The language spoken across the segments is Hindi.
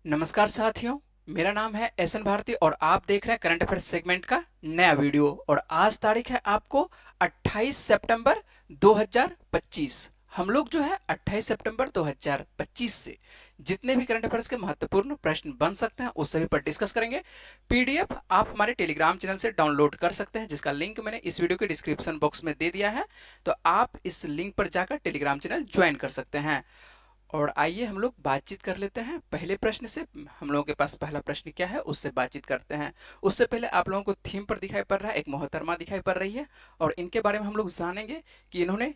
नमस्कार साथियों, मेरा नाम है एसएन भारती और आप देख रहे हैं करंट अफेयर्स सेगमेंट का नया वीडियो। और आज तारीख है आपको 28 सितंबर 2025। हम लोग जो है 28 सितंबर 2025 से जितने भी करंट अफेयर्स के महत्वपूर्ण प्रश्न बन सकते हैं उस सभी पर डिस्कस करेंगे। पीडीएफ आप हमारे टेलीग्राम चैनल से डाउनलोड कर सकते हैं, जिसका लिंक मैंने इस वीडियो के डिस्क्रिप्शन बॉक्स में दे दिया है। तो आप इस लिंक पर जाकर टेलीग्राम चैनल ज्वाइन कर सकते हैं। और आइए हम लोग बातचीत कर लेते हैं पहले प्रश्न से। हम लोगों के पास पहला प्रश्न क्या है उससे बातचीत करते हैं। उससे पहले आप लोगों को थीम पर दिखाई पड़ रहा है, एक मोहतरमा दिखाई पड़ रही है और इनके बारे में हम लोग जानेंगे कि इन्होंने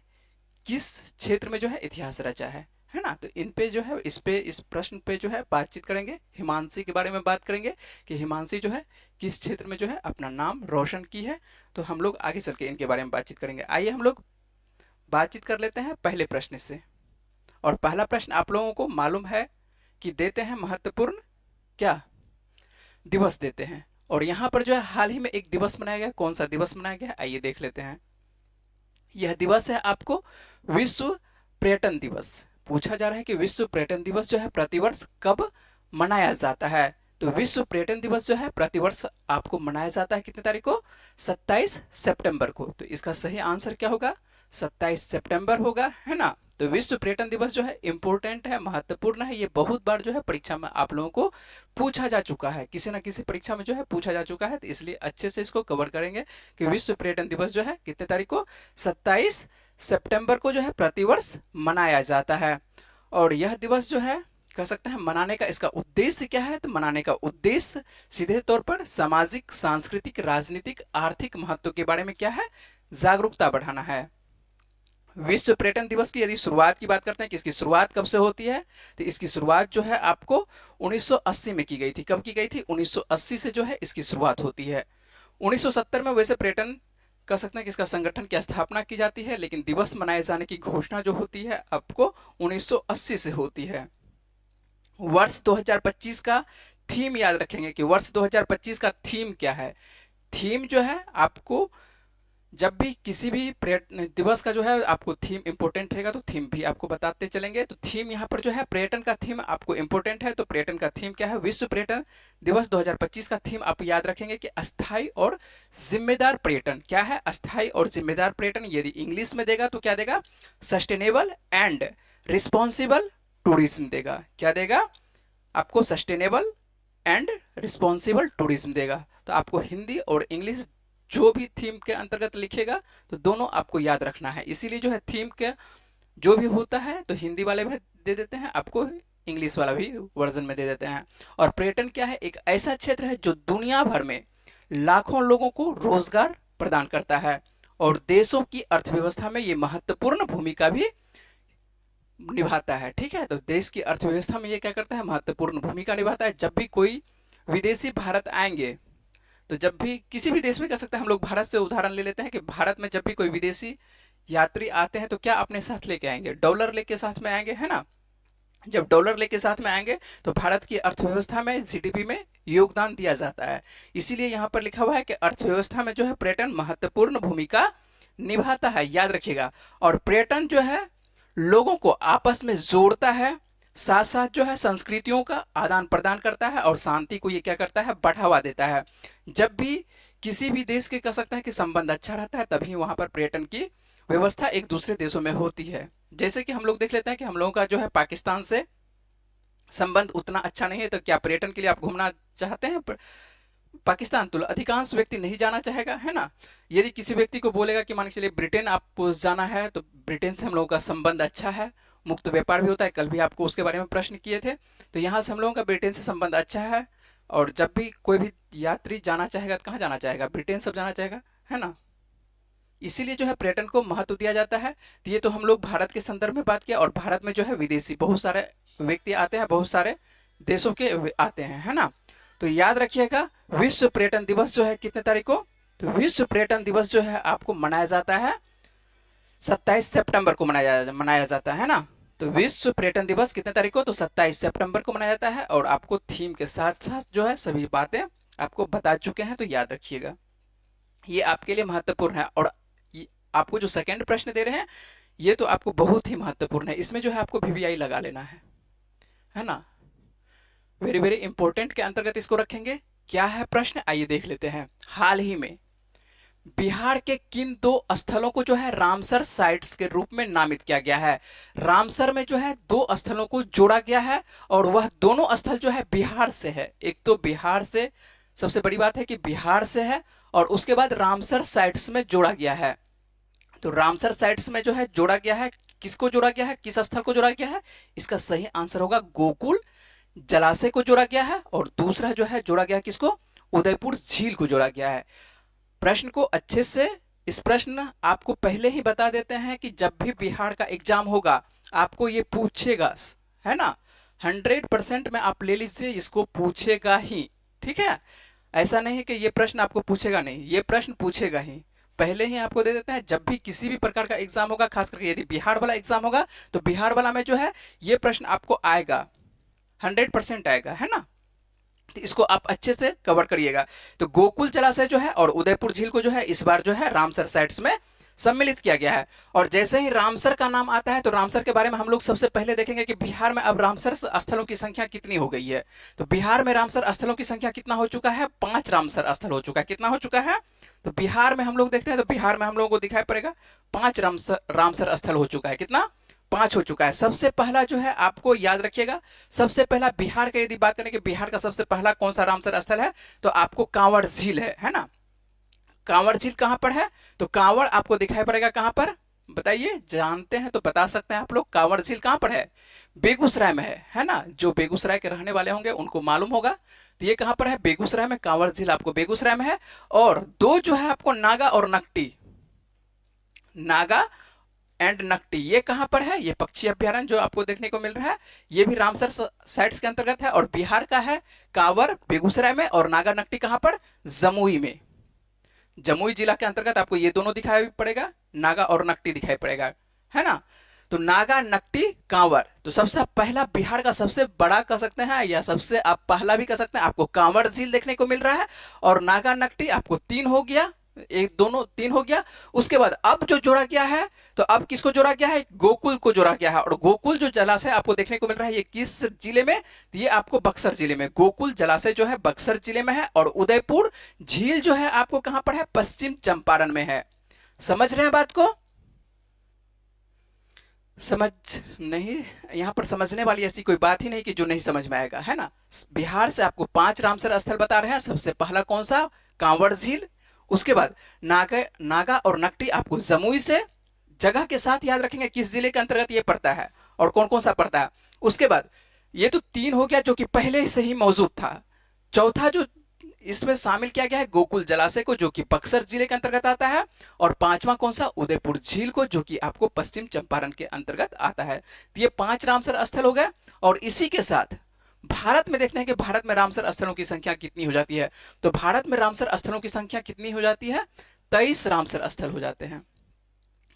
किस क्षेत्र में जो है इतिहास रचा है ना। तो इन पे जो है इस प्रश्न पे जो है बातचीत करेंगे। हिमांशी के बारे में बात करेंगे कि हिमांशी जो है किस क्षेत्र में जो है अपना नाम रोशन की है। तो हम लोग आगे चल के इनके बारे में बातचीत करेंगे। आइए हम लोग बातचीत कर लेते हैं पहले प्रश्न से। और पहला प्रश्न आप लोगों को मालूम है कि देते हैं महत्वपूर्ण क्या दिवस देते हैं। और यहाँ पर जो है हाल ही में एक दिवस मनाया गया। कौन सा दिवस मनाया गया आइए देख लेते हैं। यह दिवस है आपको विश्व पर्यटन दिवस। पूछा जा रहा है कि विश्व पर्यटन दिवस जो है प्रतिवर्ष कब मनाया जाता है। तो विश्व पर्यटन दिवस जो है प्रतिवर्ष आपको मनाया जाता है कितने तारीख को? 27 सितंबर को। तो इसका सही आंसर क्या होगा? 27 सितंबर होगा, है ना। तो विश्व पर्यटन दिवस जो है इंपॉर्टेंट है, महत्वपूर्ण है। ये बहुत बार जो है परीक्षा में आप लोगों को पूछा जा चुका है, किसी ना किसी परीक्षा में जो है पूछा जा चुका है। तो इसलिए अच्छे से इसको कवर करेंगे कि विश्व पर्यटन दिवस जो है कितने तारीख को? 27 सितंबर को जो है प्रतिवर्ष मनाया जाता है। और यह दिवस जो है कह सकते हैं मनाने का इसका उद्देश्य क्या है। तो मनाने का उद्देश्य सीधे तौर पर सामाजिक, सांस्कृतिक, राजनीतिक, आर्थिक महत्व के बारे में क्या है? जागरूकता बढ़ाना है। विश्व पर्यटन दिवस की यदि शुरुआत की बात करते हैं कि इसकी शुरुआत कब से होती है, तो इसकी शुरुआत जो है आपको 1980 में की गई थी। कब की गई थी? 1980 से जो है इसकी शुरुआत होती है। 1970 में वैसे पर्यटन कह सकते हैं कि इसका संगठन की स्थापना की जाती है, लेकिन दिवस मनाए जाने की घोषणा जो होती है आपको 1980 से होती है। वर्ष 2025 का थीम याद रखेंगे कि वर्ष 2025 का थीम क्या है। थीम जो है आपको जब भी किसी भी पर्यटन दिवस का जो है आपको थीम इंपॉर्टेंट रहेगा तो थीम भी आपको बताते चलेंगे। तो थीम यहाँ पर जो है पर्यटन का थीम आपको इंपॉर्टेंट है। तो पर्यटन का थीम क्या है? विश्व पर्यटन दिवस 2025 का थीम आप याद रखेंगे कि अस्थाई और जिम्मेदार पर्यटन। क्या है? अस्थाई और जिम्मेदार पर्यटन। यदि इंग्लिश में देगा तो क्या देगा? सस्टेनेबल एंड रिस्पॉन्सिबल टूरिज्म देगा। क्या देगा आपको? सस्टेनेबल एंड रिस्पॉन्सिबल टूरिज्म देगा। तो आपको हिंदी और इंग्लिश जो भी थीम के अंतर्गत लिखेगा तो दोनों आपको याद रखना है। इसीलिए जो है थीम के जो भी होता है तो हिंदी वाले भी दे देते हैं आपको, इंग्लिश वाला भी वर्जन में दे देते हैं। और पर्यटन क्या है? एक ऐसा क्षेत्र है जो दुनिया भर में लाखों लोगों को रोजगार प्रदान करता है और देशों की अर्थव्यवस्था में ये महत्वपूर्ण भूमिका भी निभाता है। ठीक है, तो देश की अर्थव्यवस्था में ये क्या करता है? महत्वपूर्ण भूमिका निभाता है। जब भी कोई विदेशी भारत आएंगे, तो जब भी किसी भी देश में कह सकते हैं, हम लोग भारत से उदाहरण ले लेते हैं कि भारत में जब भी कोई विदेशी यात्री आते हैं तो क्या अपने साथ लेके आएंगे? डॉलर लेके साथ में आएंगे, है ना। जब डॉलर लेके साथ में आएंगे तो भारत की अर्थव्यवस्था में, जीडीपी में योगदान दिया जाता है। इसीलिए यहाँ पर लिखा हुआ है कि अर्थव्यवस्था में जो है पर्यटन महत्वपूर्ण भूमिका निभाता है, याद रखिएगा। और पर्यटन जो है लोगों को आपस में जोड़ता है, साथ साथ जो है संस्कृतियों का आदान प्रदान करता है और शांति को ये क्या करता है? बढ़ावा देता है। जब भी किसी भी देश के कह सकते हैं कि संबंध अच्छा रहता है तभी वहां पर पर्यटन की व्यवस्था एक दूसरे देशों में होती है। जैसे कि हम लोग देख लेते हैं कि हम लोगों का जो है पाकिस्तान से संबंध उतना अच्छा नहीं है, तो क्या पर्यटन के लिए आप घूमना चाहते हैं पाकिस्तान? तो अधिकांश व्यक्ति नहीं जाना चाहेगा, है ना। यदि किसी व्यक्ति को बोलेगा कि मान के चलिए ब्रिटेन आपको जाना है, तो ब्रिटेन से हम लोगों का संबंध अच्छा है, मुक्त व्यापार भी होता है। कल भी आपको उसके बारे में प्रश्न किए थे। तो यहाँ से हम लोगों का ब्रिटेन से संबंध अच्छा है। और जब भी कोई भी यात्री जाना चाहेगा तो कहाँ जाना चाहेगा? ब्रिटेन सब जाना चाहेगा, है ना। इसीलिए जो है पर्यटन को महत्व दिया जाता है। तो ये तो हम लोग भारत के संदर्भ में बात किया। और भारत में जो है विदेशी बहुत सारे व्यक्ति आते हैं, बहुत सारे देशों के आते हैं, है ना। तो याद रखिएगा विश्व पर्यटन दिवस जो है कितने तारीख को? तो विश्व पर्यटन दिवस जो है आपको मनाया जाता है 27 सितंबर को मनाया जाता है ना। तो विश्व पर्यटन दिवस कितने तारीख को? तो 27 सितंबर को मनाया जाता है। और आपको थीम के साथ साथ जो है सभी बातें आपको बता चुके हैं, तो याद रखिएगा ये आपके लिए महत्वपूर्ण है। और आपको जो सेकंड प्रश्न दे रहे हैं ये तो आपको बहुत ही महत्वपूर्ण है। इसमें जो है आपको वीवीआई लगा लेना है ना। वेरी वेरी इंपॉर्टेंट के अंतर्गत इसको रखेंगे। क्या है प्रश्न, आइए देख लेते हैं। हाल ही में बिहार के किन दो स्थलों को जो है रामसर साइट्स के रूप में नामित किया गया है। रामसर में जो है दो स्थलों को जोड़ा गया है और वह दोनों स्थल जो है बिहार से है। एक तो बिहार से, सबसे बड़ी बात है कि बिहार से है, और उसके बाद रामसर साइट्स में जोड़ा गया है। तो रामसर साइट्स में जो है जोड़ा गया है, किसको जोड़ा गया है, किस स्थल को जोड़ा गया है? इसका सही आंसर होगा गोकुल जलाशय को जोड़ा गया है, और दूसरा जो है जोड़ा गया किसको, उदयपुर झील को जोड़ा गया है। प्रश्न को अच्छे से, इस प्रश्न आपको पहले ही बता देते हैं कि जब भी बिहार का एग्जाम होगा आपको ये पूछेगा, है ना। 100% में आप ले लीजिए, इसको पूछेगा ही, ठीक है। ऐसा नहीं है कि ये प्रश्न आपको पूछेगा नहीं, ये प्रश्न पूछेगा ही। पहले ही आपको दे देते हैं, जब भी किसी भी प्रकार का एग्जाम होगा, खास करके यदि बिहार वाला एग्जाम होगा तो बिहार वाला में जो है ये प्रश्न आपको आएगा, 100% आएगा, है ना। तो इसको आप अच्छे से कवर करिएगा। तो गोकुल जलाशय जो है और उदयपुर झील को जो है इस बार जो है रामसर साइट्स में सम्मिलित किया गया है। और जैसे ही रामसर का नाम आता है तो रामसर के बारे में हम लोग सबसे पहले देखेंगे कि बिहार में अब रामसर स्थलों की संख्या कितनी हो गई है। तो बिहार में रामसर स्थलों की संख्या कितना हो चुका है, 5 रामसर स्थल हो चुका है। कितना हो चुका है? तो बिहार में हम लोग देखते हैं, तो बिहार में हम लोगों को दिखाई पड़ेगा 5 रामसर स्थल हो चुका है। कितना? 5 हो चुका है। सबसे पहला जो है आपको याद रखिएगा, सबसे पहला बिहार का यदि बात करें कि बिहार का सबसे पहला कौन सा रामसर स्थल है, तो आपको कांवड़ झील है ना। कांवड़ झील कहां पर है? तो कांवड़ आपको दिखाई पड़ेगा कहां पर, बताइए, जानते हैं तो बता सकते हैं आप लोग। कांवड़ झील कहां पर है? बेगूसराय में है ना। जो बेगूसराय के रहने वाले होंगे उनको मालूम होगा। तो ये कहां पर है? बेगूसराय में। कांवड़ झील आपको बेगूसराय में है। और दो जो है आपको नागा और नकटी, नागा एंड नकटी, ये कहां पर है? ये पक्षी अभ्यारण्य जो आपको देखने को मिल रहा है, ये भी रामसर साइट्स के अंतर्गत है। और बिहार का है कांवर बेगूसराय में, और नागा नकटी कहां पर? जमुई में। जमुई जिला के अंतर्गत आपको ये दोनों दिखाई पड़ेगा, नागा और नकटी दिखाई पड़ेगा, है ना। तो नागा नकटी कांवर, तो सबसे पहला बिहार का सबसे बड़ा कह सकते हैं या सबसे आप पहला भी कह सकते हैं, आपको कांवर झील देखने को मिल रहा है। और नागा नकटी आपको 3 हो गया, एक दोनों 3 हो गया। उसके बाद अब जो जोड़ा गया है, तो अब किसको जोड़ा गया है? गोकुल को जोड़ा गया है। और गोकुल जो जलाशय आपको देखने को मिल रहा है, ये किस जिले में? तो ये आपको बक्सर जिले में, गोकुल जलाशय जो है बक्सर जिले में है। और उदयपुर झील जो है आपको कहां पर है? पश्चिम चंपारण में है। समझ रहे हैं बात को? समझ नहीं, यहां पर समझने वाली ऐसी कोई बात ही नहीं कि जो नहीं समझ में आएगा, है ना। बिहार से आपको 5 रामसर स्थल बता रहे हैं। सबसे पहला कौन सा? कांवड़ झील। उसके बाद नागा और नकटी आपको जमुई से, जगह के साथ याद रखेंगे किस जिले के अंतर्गत ये पड़ता है और कौन कौन सा पड़ता है। उसके बाद ये तो 3 हो गया जो कि पहले से ही मौजूद था। चौथा जो इसमें शामिल किया गया है गोकुल जलाशय को, जो कि बक्सर जिले के अंतर्गत आता है। और 5वां कौन सा? उदयपुर झील को, जो कि आपको पश्चिम चंपारण के अंतर्गत आता है। तो ये 5 रामसर स्थल हो गए। और इसी के साथ भारत में देखते हैं कि भारत में रामसर स्थलों की संख्या कितनी हो जाती है। तो भारत में रामसर स्थलों की संख्या कितनी हो जाती है? 23 रामसर स्थल हो जाते हैं।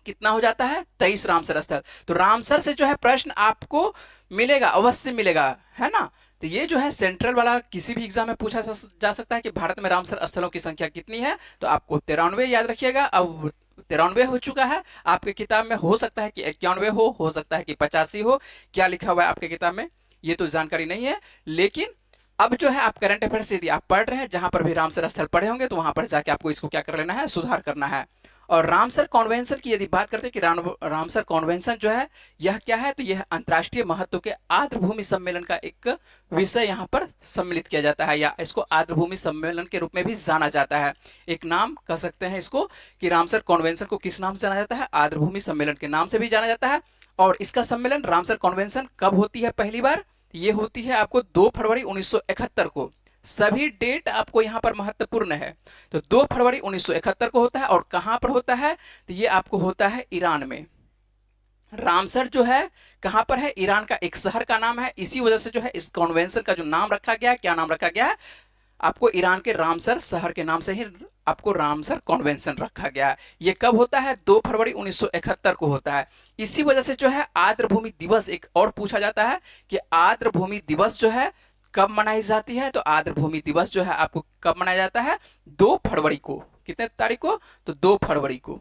कितना हो जाता है? 23 रामसर स्थल। तो रामसर से जो है प्रश्न आपको मिलेगा, अवश्य मिलेगा, है ना। तो ये जो है सेंट्रल वाला किसी भी एग्जाम में पूछा जा सकता है कि भारत में रामसर स्थलों की संख्या कितनी है। तो आपको 93 याद रखिएगा। अब 93 हो चुका है। आपके किताब में हो सकता है कि 91 हो सकता है कि 85 हो। क्या लिखा हुआ है आपके किताब में ये तो जानकारी नहीं है। लेकिन अब जो है आप करंट अफेयर्स यदि आप पढ़ रहे हैं, जहां पर भी रामसर स्थल पढ़े होंगे, तो वहां पर जाके आपको इसको क्या कर लेना है? सुधार करना है। और रामसर कॉन्वेंशन की यदि बात करते हैं कि रामसर कॉन्वेंशन जो है यह क्या है, तो यह अंतर्राष्ट्रीय महत्व के आर्द्रभूमि सम्मेलन का एक विषय यहाँ पर सम्मिलित किया जाता है, या इसको आर्द्रभूमि सम्मेलन के रूप में भी जाना जाता है। एक नाम कह सकते हैं इसको कि रामसर कॉन्वेंशन को किस नाम से जाना जाता है? आर्द्रभूमि सम्मेलन के नाम से भी जाना जाता है। और इसका सम्मेलन रामसर कॉन्वेंशन कब होती है पहली बार? ये होती है आपको 2 फरवरी 1971 को। सभी डेट आपको यहां पर महत्वपूर्ण है। तो 2 फरवरी 1971 को होता है। और कहां पर होता है? तो ये आपको होता है ईरान में। रामसर जो है कहां पर है? ईरान का एक शहर का नाम है। इसी वजह से जो है इस कॉन्वेंशन का जो नाम रखा गया है, क्या नाम रखा गया है? आपको ईरान के रामसर शहर के नाम से ही आपको रामसर कॉन्वेंशन रखा गया है। ये कब होता है? 2 फरवरी 1971 को होता है। इसी वजह से जो है आर्द्रभूमि दिवस एक और पूछा जाता है कि आर्द्रभूमि दिवस जो है कब मनाई जाती है। तो आर्द्रभूमि दिवस जो है आपको कब मनाया जाता है? 2 फरवरी को। कितने तारीख को? तो 2 फरवरी को,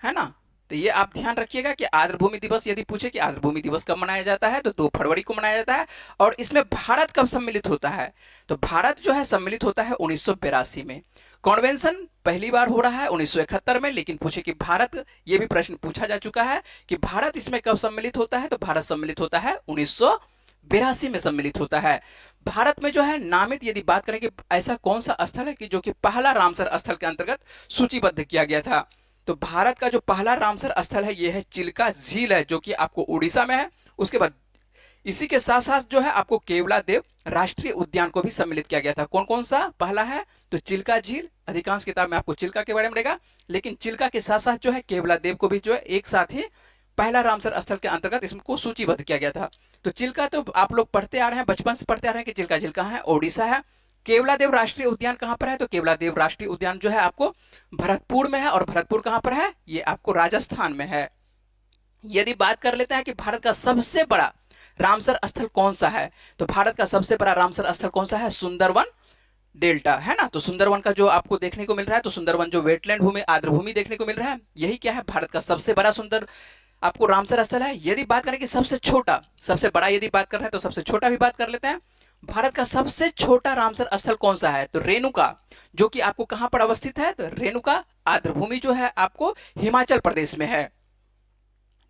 है ना। तो ये आप ध्यान रखिएगा कि आर्द्रभूमि दिवस यदि पूछे कि आर्द्रभूमि दिवस कब मनाया जाता है, तो 2 फरवरी को मनाया जाता है। और इसमें भारत कब सम्मिलित होता है, तो भारत जो है सम्मिलित होता है 1982 में। कॉन्वेंशन पहली बार हो रहा है 1971 में, लेकिन पूछे कि भारत, ये भी प्रश्न पूछा जा चुका है कि भारत इसमें कब सम्मिलित होता है, तो भारत सम्मिलित होता है 1982 में सम्मिलित होता है। भारत में जो है नामित यदि बात करें कि ऐसा कौन सा स्थल है कि जो कि पहला रामसर स्थल के अंतर्गत सूचीबद्ध किया गया था, तो भारत का जो पहला रामसर स्थल है ये है चिल्का झील है, जो कि आपको उड़ीसा में है। उसके बाद इसी के साथ साथ जो है आपको केवला देव राष्ट्रीय उद्यान को भी सम्मिलित किया गया था। कौन कौन सा पहला है, तो चिल्का झील, अधिकांश किताब में आपको चिल्का के बारे में रहेगा, लेकिन चिल्का के साथ साथ जो है केवला देव को भी जो है एक साथ ही पहला रामसर स्थल के अंतर्गत इसको सूचीबद्ध किया गया था। तो चिल्का तो आप लोग पढ़ते आ रहे हैं, बचपन से पढ़ते आ रहे हैं कि चिल्का झील कहाँ है, ओडिशा है। केवला देव राष्ट्रीय उद्यान कहां पर है, तो केवला देव राष्ट्रीय उद्यान जो है आपको भरतपुर में है। और भरतपुर कहां पर है, ये आपको राजस्थान में है। यदि बात कर लेते हैं कि भारत का सबसे बड़ा रामसर स्थल कौन सा है, तो भारत का सबसे बड़ा रामसर स्थल कौन सा है, सुंदरवन डेल्टा है ना। तो सुंदरवन का जो आपको देखने को मिल रहा है, तो सुंदरवन जो वेटलैंड भूमि, आर्द्रभूमि देखने को मिल रहा है, यही क्या है, भारत का सबसे बड़ा सुंदर आपको रामसर स्थल है। यदि बात करें कि सबसे छोटा, सबसे बड़ा यदि बात कर रहे हैं, तो सबसे छोटा भी बात कर लेते हैं। भारत का सबसे छोटा रामसर स्थल कौन सा है, तो रेणुका, जो कि आपको कहां पर अवस्थित है, तो रेणुका आर्द्रभूमि जो है आपको हिमाचल प्रदेश में है।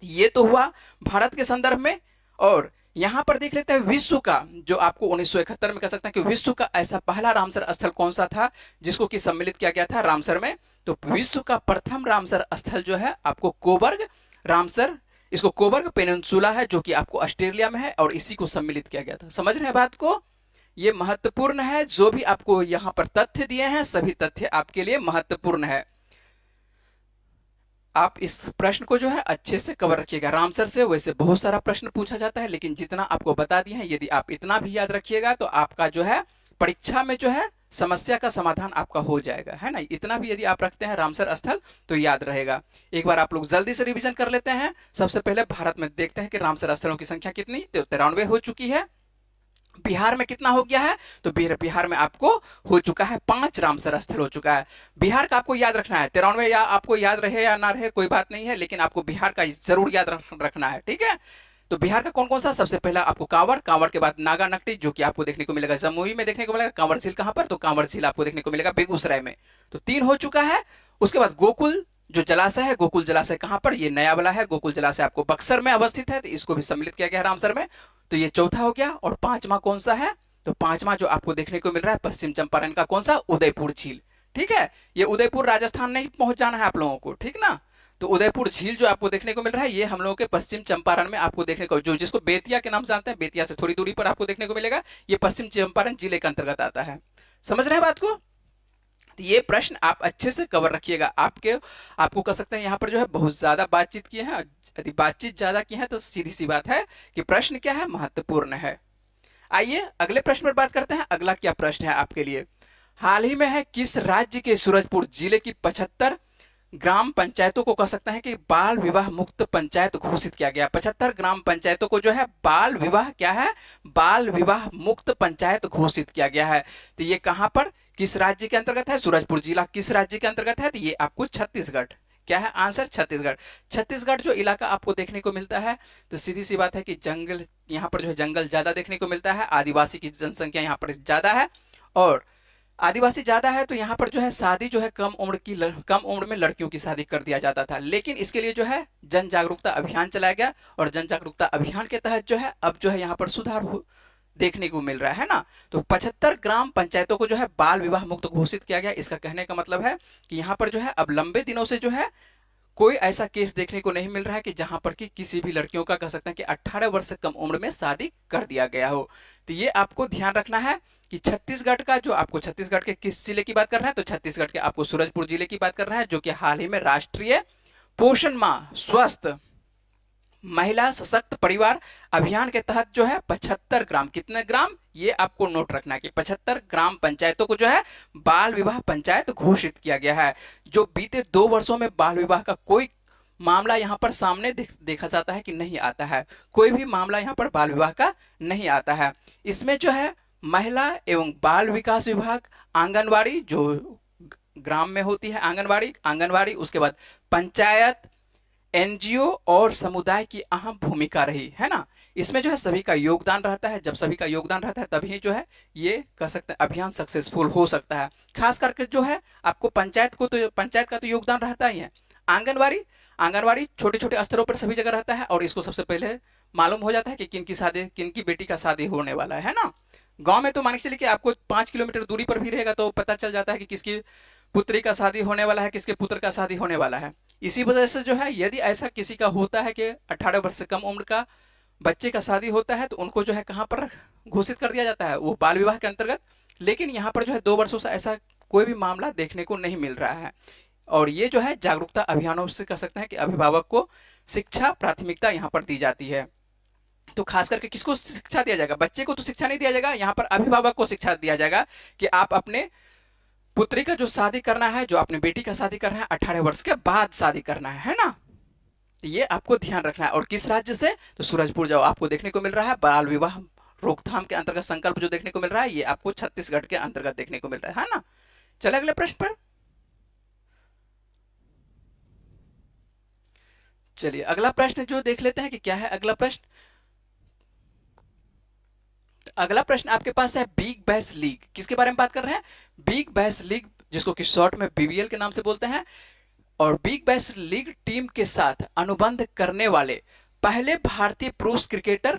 ये तो हुआ भारत के संदर्भ में। और यहां पर देख लेते हैं विश्व का, जो आपको 1971 में कह सकते हैं कि विश्व का ऐसा पहला रामसर स्थल कौन सा था जिसको कि सम्मिलित किया गया था रामसर में, तो विश्व का प्रथम रामसर स्थल जो है आपको कोबर्ग रामसर, इसको कोबर्ग पेनिनसुला है, जो कि आपको ऑस्ट्रेलिया में है, और इसी को सम्मिलित किया गया था। समझ रहे हैं बात को, ये महत्वपूर्ण है। जो भी आपको यहां पर तथ्य दिए हैं, सभी तथ्य आपके लिए महत्वपूर्ण है। आप इस प्रश्न को जो है अच्छे से कवर रखिएगा। रामसर से वैसे बहुत सारा प्रश्न पूछा जाता है, लेकिन जितना आपको बता दिए हैं, यदि आप इतना भी याद रखिएगा तो आपका जो है परीक्षा में जो है समस्या का समाधान आपका हो जाएगा, है ना। इतना भी यदि आप रखते हैं रामसर स्थल तो याद रहेगा। एक बार आप लोग जल्दी से रिवीजन कर लेते हैं। सबसे पहले भारत में देखते हैं कि रामसर स्थलों की संख्या कितनी, तो 93 हो चुकी है। बिहार में कितना हो गया है, तो बिहार में आपको हो चुका है 5 रामसर स्थल हो चुका है। बिहार का आपको याद रखना है 93, या आपको याद रहे या ना रहे कोई बात नहीं है, लेकिन आपको बिहार का जरूर याद रखना है, ठीक है। तो बिहार का कौन कौन सा, सबसे पहला आपको कांवड़, कांवड़ के बाद नागानकटी, जो कि आपको देखने को मिलेगा जमुई में देखने को मिलेगा। कांवड़ झील कहां पर, तो कांवड़ झील आपको देखने को मिलेगा बेगूसराय में। तो 3 हो चुका है। उसके बाद गोकुल जो जलाशय है, गोकुल जलाशय कहां पर, ये नया वाला है। गोकुल जलाशय आपको बक्सर में अवस्थित है, तो इसको भी सम्मिलित किया गया रामसर में। तो ये चौथा हो गया। और पांचवा कौन सा है, तो पांचवा जो आपको देखने को मिल रहा है पश्चिम चंपारण का कौन सा, उदयपुर झील, ठीक है। ये उदयपुर राजस्थान नहीं पहुंच जाना है आप लोगों को, ठीक ना। तो उदयपुर झील जो आपको देखने को मिल रहा है, ये हम लोगों के पश्चिम चंपारण में आपको देखने को, जो जिसको बेतिया के नाम से जानते हैं, बेतिया से थोड़ी दूरी पर आपको देखने को मिलेगा। ये पश्चिम चंपारण जिले के अंतर्गत आता है। समझ रहे हैं बात को। तो ये प्रश्न आप अच्छे से कवर रखिएगा। आपको कह सकते हैं यहाँ पर जो है बहुत ज्यादा बातचीत की है। यदि बातचीत ज्यादा की है तो सीधी सी बात है कि प्रश्न क्या है, महत्वपूर्ण है। आइए अगले प्रश्न पर बात करते हैं। अगला क्या प्रश्न है आपके लिए, हाल ही में है किस राज्य के सूरजपुर जिले की 75 ग्राम पंचायतों को कह सकते हैं कि बाल विवाह मुक्त पंचायत घोषित किया गया। 75 ग्राम पंचायतों को जो है बाल विवाह क्या है, बाल विवाह मुक्त पंचायत घोषित किया गया है। तो ये कहां पर, किस राज्य के अंतर्गत है, सूरजपुर जिला किस राज्य के अंतर्गत है, तो ये आपको छत्तीसगढ़, क्या है आंसर, छत्तीसगढ़। छत्तीसगढ़ जो इलाका आपको देखने को मिलता है, तो सीधी सी बात है कि जंगल, यहाँ पर जो है जंगल ज्यादा देखने को मिलता है। आदिवासी की जनसंख्या यहाँ पर ज्यादा है, और आदिवासी ज्यादा है, तो यहाँ पर जो है शादी जो है कम उम्र में लड़कियों की शादी कर दिया जाता था। लेकिन इसके लिए जो है जन जागरूकता अभियान चलाया गया, और जन जागरूकता अभियान के तहत जो है अब जो है यहाँ पर सुधार देखने को मिल रहा है ना। तो 75 ग्राम पंचायतों को जो है बाल विवाह मुक्त घोषित किया गया। इसका कहने का मतलब है कि यहाँ पर जो है अब लंबे दिनों से जो है कोई ऐसा केस देखने को नहीं मिल रहा है कि जहां पर कि किसी भी लड़कियों का कह सकते हैं कि 18 वर्ष से कम उम्र में शादी कर दिया गया हो। तो ये आपको ध्यान रखना है कि छत्तीसगढ़ का जो आपको, छत्तीसगढ़ के किस जिले की बात कर रहा है, तो छत्तीसगढ़ के आपको सूरजपुर जिले की बात कर रहा है, जो कि हाल ही में राष्ट्रीय पोषण माह स्वस्थ महिला सशक्त परिवार अभियान के तहत जो है 75 ग्राम, कितने ग्राम, ये आपको नोट रखना है कि 75 ग्राम पंचायतों को जो है बाल विवाह पंचायत घोषित किया गया है। जो बीते 2 वर्षों में बाल विवाह का कोई मामला यहाँ पर सामने देखा जाता है कि नहीं आता है, कोई भी मामला यहाँ पर बाल विवाह का नहीं आता है। इसमें जो है महिला एवं बाल विकास विभाग, आंगनवाड़ी जो ग्राम में होती है आंगनवाड़ी, उसके बाद पंचायत एनजीओ और समुदाय की अहम भूमिका रही है ना। इसमें जो है सभी का योगदान रहता है, जब सभी का योगदान रहता है तभी जो है ये कह सकते हैं अभियान सक्सेसफुल हो सकता है। खास करके जो है आपको पंचायत का तो योगदान रहता ही है। आंगनवाड़ी आंगनवाड़ी छोटे छोटे स्तरों पर सभी जगह रहता है, और इसको सबसे पहले मालूम हो जाता है कि किन की बेटी का शादी होने वाला है ना। गांव में तो मान के चलिए कि आपको 5 किलोमीटर दूरी पर भी रहेगा तो पता चल जाता है कि किसकी पुत्री का शादी होने वाला है, किसके पुत्र का शादी होने वाला है। इसी वजह से जो है यदि ऐसा किसी का होता है कि 18 वर्ष से कम उम्र का बच्चे का शादी होता है तो उनको जो है कहाँ पर घोषित कर दिया जाता है, वो बाल विवाह के अंतर्गत। लेकिन यहाँ पर जो है 2 वर्षों से ऐसा कोई भी मामला देखने को नहीं मिल रहा है। और ये जो है जागरूकता अभियानों से कह सकते हैं कि अभिभावक को शिक्षा प्राथमिकता यहाँ पर दी जाती है। तो खास करके किसको शिक्षा दिया जाएगा? बच्चे को तो शिक्षा नहीं दिया जाएगा, यहाँ पर अभिभावक को शिक्षा दिया जाएगा कि आप अपने पुत्री का जो शादी करना है, जो अपनी बेटी का शादी करना है, 18 वर्ष के बाद शादी करना है ना। ये आपको ध्यान रखना है। और किस राज्य से? तो सूरजपुर जो आपको देखने को मिल रहा है बाल विवाह रोकथाम के अंतर्गत संकल्प जो देखने को मिल रहा है, ये आपको छत्तीसगढ़ के अंतर्गत देखने को मिल रहा है ना। चले अगले प्रश्न पर। चलिए अगला प्रश्न जो देख लेते हैं कि क्या है अगला प्रश्न। अगला प्रश्न आपके पास है बिग बैश लीग किसके बारे में बात कर रहे हैं? बिग बैश लीग, जिसको कि शॉर्ट में बीबीएल के नाम से बोलते हैं। और बिग बैश लीग टीम के साथ अनुबंध करने वाले पहले भारतीय पुरुष क्रिकेटर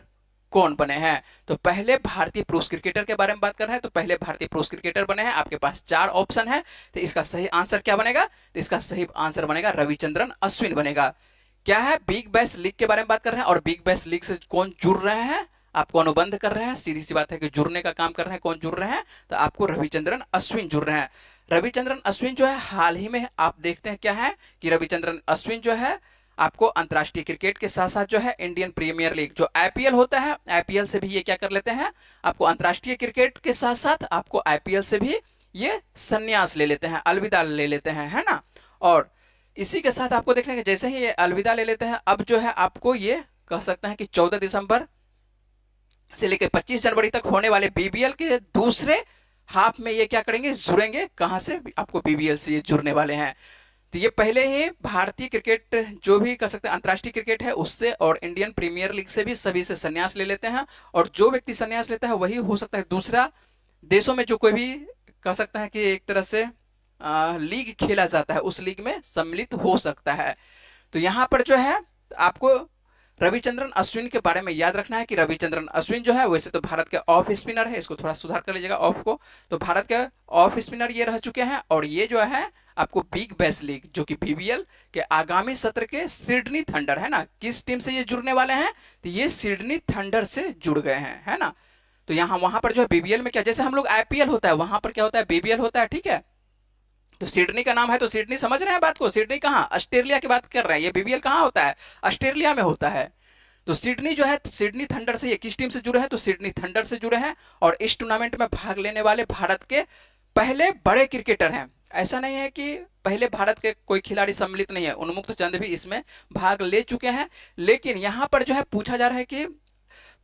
कौन बने हैं? तो पहले भारतीय पुरुष क्रिकेटर के बारे में बात कर रहे हैं। तो पहले भारतीय पुरुष क्रिकेटर बने हैं, आपके पास 4 ऑप्शन है। तो इसका सही आंसर क्या बनेगा? तो इसका सही आंसर बनेगा रविचंद्रन अश्विन बनेगा। क्या है? बिग बैश लीग के बारे में बात कर रहे हैं। और बिग बैश लीग से कौन जुड़ रहे हैं? आपको अनुबंध कर रहे हैं, सीधी सी बात है कि जुड़ने का काम कर रहे हैं। कौन जुड़ रहे हैं? तो आपको रविचंद्रन अश्विन जुड़ रहे हैं। रविचंद्रन अश्विन जो है हाल ही में आप देखते हैं क्या है कि रविचंद्रन अश्विन जो है आपको अंतर्राष्ट्रीय क्रिकेट के साथ साथ जो है इंडियन प्रीमियर लीग जो आईपीएल होता है, आईपीएल से भी ये क्या कर लेते हैं, आपको अंतर्राष्ट्रीय क्रिकेट के साथ साथ आपको आईपीएल से भी ये संन्यास ले लेते हैं, अलविदा ले लेते हैं, है ना। और इसी के साथ आपको देखने के जैसे ही ये अलविदा ले लेते हैं, अब जो है आपको ये कह सकते हैं कि 14 दिसंबर से लेकर 25 जनवरी तक होने वाले बीबीएल के दूसरे हाफ में ये क्या करेंगे, जुड़ेंगे। कहां से? आपको बीबीएल से ये जुड़ने वाले हैं। तो ये पहले ही भारतीय क्रिकेट जो भी कह सकते हैं अंतर्राष्ट्रीय क्रिकेट है उससे और इंडियन प्रीमियर लीग से भी सभी से संन्यास ले लेते हैं। और जो व्यक्ति संन्यास लेता है वही हो सकता है दूसरा देशों में जो कोई भी कह सकता है कि एक तरह से लीग खेला जाता है उस लीग में सम्मिलित हो सकता है। तो यहाँ पर जो है आपको रविचंद्रन अश्विन के बारे में याद रखना है कि रविचंद्रन अश्विन जो है वैसे तो भारत के ऑफ स्पिनर है, इसको थोड़ा सुधार कर लीजिएगा ऑफ को। तो भारत के ऑफ स्पिनर ये रह चुके हैं। और ये जो है आपको बिग बैश लीग जो कि बीबीएल के आगामी सत्र के सिडनी थंडर है ना, किस टीम से ये जुड़ने वाले हैं? तो ये सिडनी थंडर से जुड़ गए हैं, है ना। तो यहाँ वहां पर जो है बीबीएल में क्या, जैसे हम लोग आईपीएल होता है वहां पर क्या होता है, बीबीएल होता है, ठीक है। तो सिडनी का नाम है तो सिडनी, समझ रहे हैं बात को? सिडनी कहाँ? ऑस्ट्रेलिया की बात कर रहे हैं। ये बीबीएल कहाँ होता है? ऑस्ट्रेलिया में होता है। तो सिडनी जो है सिडनी थंडर से ये किस टीम से जुड़े हैं? तो सिडनी थंडर से जुड़े हैं। और इस टूर्नामेंट में भाग लेने वाले भारत के पहले बड़े क्रिकेटर हैं। ऐसा नहीं है कि पहले भारत के कोई खिलाड़ी सम्मिलित नहीं है, उन्मुक्त चंद भी इसमें भाग ले चुके हैं। लेकिन यहाँ पर जो है पूछा जा रहा है कि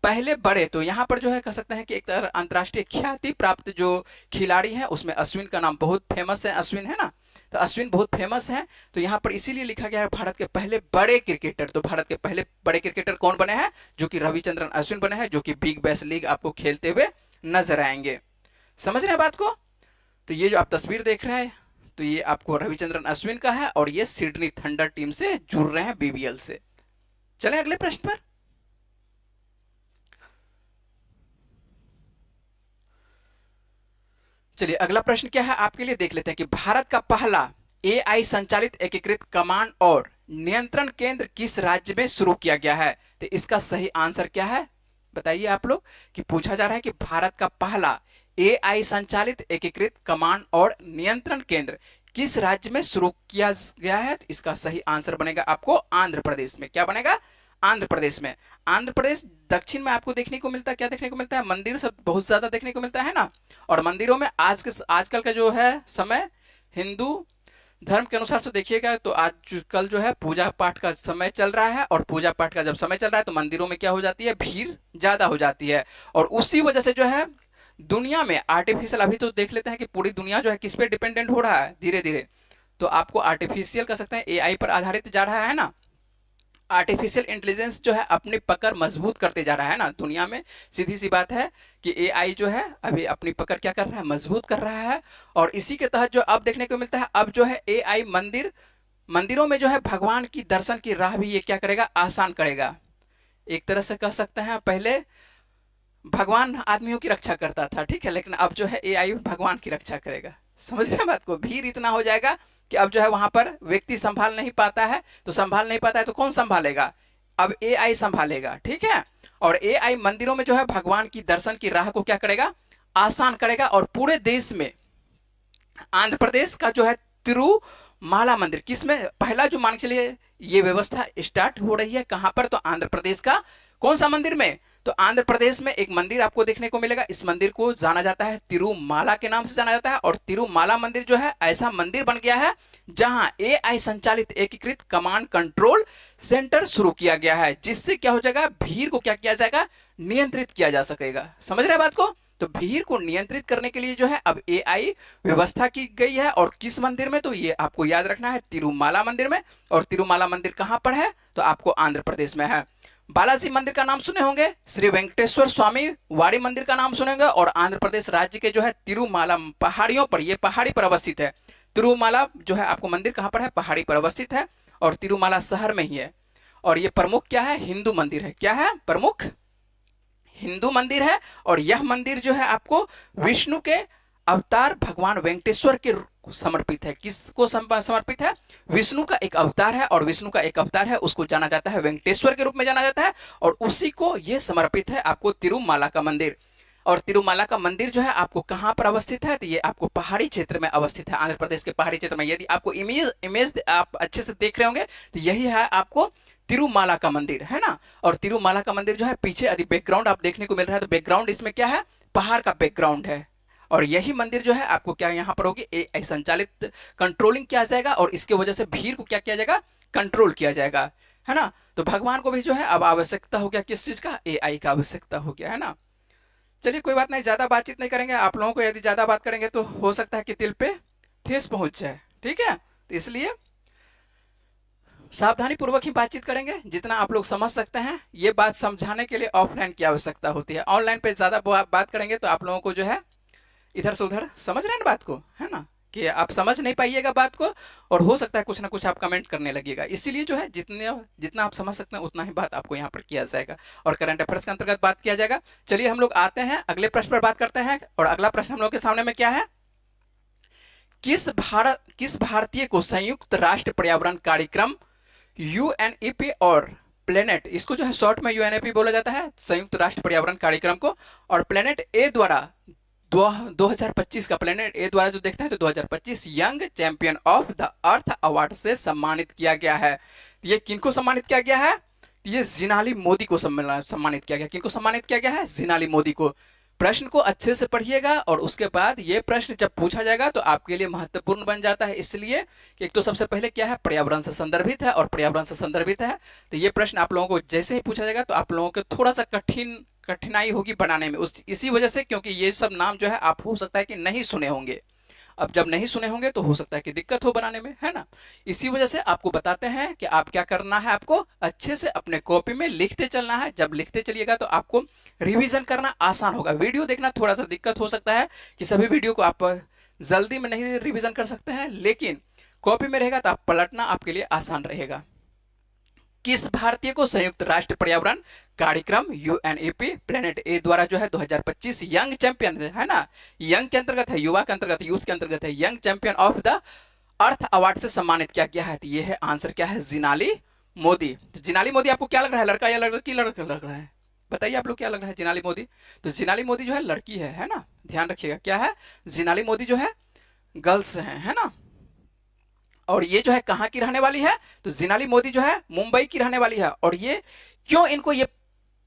पहले बड़े, तो यहाँ पर जो है कह सकते हैं कि एक तरह अंतर्राष्ट्रीय ख्याति प्राप्त जो खिलाड़ी हैं उसमें अश्विन का नाम बहुत फेमस है, अश्विन है ना। तो अश्विन बहुत फेमस है। तो यहाँ पर इसीलिए लिखा गया है भारत के पहले बड़े क्रिकेटर। तो भारत के पहले बड़े क्रिकेटर कौन बने हैं? जो कि रविचंद्रन अश्विन बने हैं, जो कि बिग बैश लीग आपको खेलते हुए नजर आएंगे। समझ रहे हैं बात को? तो ये जो आप तस्वीर देख रहे हैं तो ये आपको रविचंद्रन अश्विन का है और ये सिडनी थंडर टीम से जुड़ रहे हैं बीबीएल से। चले अगले प्रश्न पर। चलिए अगला प्रश्न क्या है आपके लिए, देख लेते हैं कि भारत का पहला एआई संचालित एकीकृत कमांड और नियंत्रण केंद्र किस राज्य में शुरू किया गया है? तो इसका सही आंसर क्या है बताइए आप लोग। कि पूछा जा रहा है कि भारत का पहला एआई संचालित एकीकृत कमांड और नियंत्रण केंद्र किस राज्य में शुरू किया गया है? तो इसका सही आंसर बनेगा आपको आंध्र प्रदेश में। क्या बनेगा? आंध्र प्रदेश में। आंध्र प्रदेश दक्षिण में आपको देखने को मिलता है, क्या देखने को मिलता है? मंदिर सब बहुत ज्यादा देखने को मिलता है ना। और मंदिरों में आजकल का जो है समय हिंदू धर्म के अनुसार से देखिएगा तो आजकल जो है पूजा पाठ का समय चल रहा है। और पूजा पाठ का जब समय चल रहा है तो मंदिरों में क्या हो जाती है, भीड़ ज्यादा हो जाती है। और उसी वजह से जो है दुनिया में आर्टिफिशियल, अभी तो देख लेते हैं कि पूरी दुनिया जो है किस पे डिपेंडेंट हो रहा है धीरे धीरे। तो आपको आर्टिफिशियल कह सकते हैं एआई पर आधारित जा रहा है ना। आर्टिफिशियल इंटेलिजेंस जो है अपनी पकड़ मजबूत करते जा रहा है ना दुनिया में। सीधी सी बात है कि एआई जो है अभी अपनी पकड़ क्या कर रहा है, मजबूत कर रहा है। और इसी के तहत जो अब देखने को मिलता है, अब जो है एआई मंदिरों में जो है भगवान की दर्शन की राह भी ये क्या करेगा, आसान करेगा। एक तरह से कह सकते हैं पहले भगवान आदमियों की रक्षा करता था, ठीक है, लेकिन अब जो है एआई भगवान की रक्षा करेगा। समझ रहे हैं बात को? भीड़ इतना हो जाएगा कि अब जो है वहां पर व्यक्ति संभाल नहीं पाता है, तो संभाल नहीं पाता है तो कौन संभालेगा? अब एआई संभालेगा, ठीक है। और एआई मंदिरों में जो है भगवान की दर्शन की राह को क्या करेगा, आसान करेगा। और पूरे देश में आंध्र प्रदेश का जो है तिरुमाला मंदिर, किसमें पहला जो मान के चलिए ये व्यवस्था स्टार्ट हो रही है, कहां पर? तो आंध्र प्रदेश का कौन सा मंदिर में? तो आंध्र प्रदेश में एक मंदिर आपको देखने को मिलेगा। इस मंदिर को जाना जाता है तिरुमाला के नाम से जाना जाता है। और तिरुमाला मंदिर जो है ऐसा मंदिर बन गया है जहां एआई संचालित एकीकृत कमांड कंट्रोल सेंटर शुरू किया गया है, जिससे क्या हो जाएगा, भीड़ को क्या किया जाएगा, नियंत्रित किया जा सकेगा। समझ रहे बात को? तो भीड़ को नियंत्रित करने के लिए जो है अब एआई व्यवस्था की गई है। और किस मंदिर में? तो ये आपको याद रखना है, तिरुमाला मंदिर में। और तिरुमाला मंदिर कहां पर है? तो आपको आंध्र प्रदेश में है। बालाजी मंदिर का नाम सुने होंगे, श्री वेंकटेश्वर स्वामी वाड़ी मंदिर का नाम सुनेंगे। और आंध्र प्रदेश राज्य के जो है तिरुमाला पहाड़ियों पर, ये पहाड़ी पर अवस्थित है। तिरुमाला जो है आपको मंदिर कहां पर है? पहाड़ी पर अवस्थित है और तिरुमाला शहर में ही है। और ये प्रमुख क्या है? हिंदू मंदिर है। क्या है? प्रमुख हिंदू मंदिर है। और यह मंदिर जो है आपको विष्णु के अवतार भगवान वेंकटेश्वर के समर्पित है। किसको समर्पित है? विष्णु का एक अवतार है। और विष्णु का एक अवतार है, उसको जाना जाता है वेंकटेश्वर के रूप में जाना जाता है। और उसी को ये समर्पित है आपको तिरुमाला का मंदिर। और तिरुमाला का मंदिर जो है आपको कहां पर अवस्थित है? तो ये आपको पहाड़ी क्षेत्र में अवस्थित है, आंध्र प्रदेश के पहाड़ी क्षेत्र में। यदि आपको इमेज आप अच्छे से देख रहे होंगे तो यही है आपको तिरुमाला का मंदिर, है ना। और तिरुमाला का मंदिर जो है पीछे यदि बैकग्राउंड आप देखने को मिल रहा है, तो बैकग्राउंड इसमें क्या है? पहाड़ का बैकग्राउंड है। और यही मंदिर जो है आपको क्या यहाँ पर होगी, एआई संचालित कंट्रोलिंग किया जाएगा। और इसके वजह से भीड़ को क्या किया जाएगा, कंट्रोल किया जाएगा, है ना। तो भगवान को भी जो है अब आवश्यकता हो गया किस चीज का? एआई का आवश्यकता हो गया, है ना। चलिए कोई बात नहीं, ज्यादा बातचीत नहीं करेंगे। आप लोगों को यदि ज्यादा बात करेंगे तो हो सकता है कि दिल पे ठेस पहुंच जाए, ठीक है। तो इसलिए सावधानी पूर्वक ही बातचीत करेंगे, जितना आप लोग समझ सकते हैं। ये बात समझाने के लिए ऑफलाइन की आवश्यकता होती है। ऑनलाइन पे ज्यादा बात करेंगे तो आप लोगों को जो है इधर से उधर, समझ रहे हैं ना बात को, है ना, कि आप समझ नहीं पाइएगा बात को। और हो सकता है कुछ ना कुछ आप कमेंट करने लगिएगा। इसीलिए जो है जितना आप समझ सकते हैं उतना ही बात आपको यहाँ पर किया जाएगा और करंट अफेयर्स के अंतर्गत बात किया जाएगा। चलिए हम लोग आते हैं अगले प्रश्न पर बात करते हैं। और अगला प्रश्न हम लोग के सामने में क्या है? किस भारतीय को संयुक्त राष्ट्र पर्यावरण कार्यक्रम यूएनईपी और प्लेनेट, इसको जो है शॉर्ट में यूएनईपी बोला जाता है, संयुक्त राष्ट्र पर्यावरण कार्यक्रम को, और प्लेनेट ए द्वारा 2025 का, प्लेनेट ए द्वारा जो देखते हैं तो 2025 young champion of the earth award से सम्मानित किया गया है। ये किनको सम्मानित किया गया है? ये जिनाली मोदी को सम्मानित किया गया। किनको सम्मानित किया गया है? जिनाली मोदी को। प्रश्न को अच्छे से पढ़िएगा और उसके बाद ये प्रश्न जब पूछा जाएगा तो आपके लिए महत्वपूर्ण बन जाता है। इसलिए कि एक तो सबसे पहले क्या है, पर्यावरण से संदर्भित है, और पर्यावरण से संदर्भित है तो ये प्रश्न आप लोगों को जैसे ही पूछा जाएगा तो आप लोगों को थोड़ा सा कठिनाई होगी बनाने में, इसी वजह से, क्योंकि ये सब नाम जो है आप हो सकता है कि नहीं सुने होंगे। अब जब नहीं सुने होंगे तो हो सकता है कि दिक्कत हो बनाने में, है ना। इसी वजह से आपको बताते हैं कि आप क्या करना है, आपको अच्छे से अपने कॉपी में लिखते चलना है। जब लिखते चलिएगा तो आपको रिवीजन करना आसान होगा। वीडियो देखना थोड़ा सा दिक्कत हो सकता है कि सभी वीडियो को आप जल्दी में नहीं रिवीजन कर सकते हैं, लेकिन कॉपी में रहेगा तो आप पलटना आपके लिए आसान रहेगा। किस भारतीय को संयुक्त राष्ट्र पर्यावरण कार्यक्रम यूएनईपी प्लेनेट ए द्वारा जो है 2025 यंग चैंपियन, है ना, यंग के अंतर्गत है, युवा के अंतर्गत, यूथ के अंतर्गत है, young champion of the earth award से सम्मानित किया गया है? तो ये है आंसर क्या है, जिनाली मोदी। तो जिनाली मोदी आपको क्या लग रहा है, लड़का या लड़की लग रहा है? बताइए आप लोग क्या लग रहा है जिनाली मोदी? तो जिनाली मोदी जो है लड़की है ना, ध्यान रखिएगा। क्या है? जिनाली मोदी जो है गर्ल्स है ना। और ये जो है कहाँ की रहने वाली है? तो जिनाली मोदी जो है मुंबई की रहने वाली है। और ये क्यों इनको ये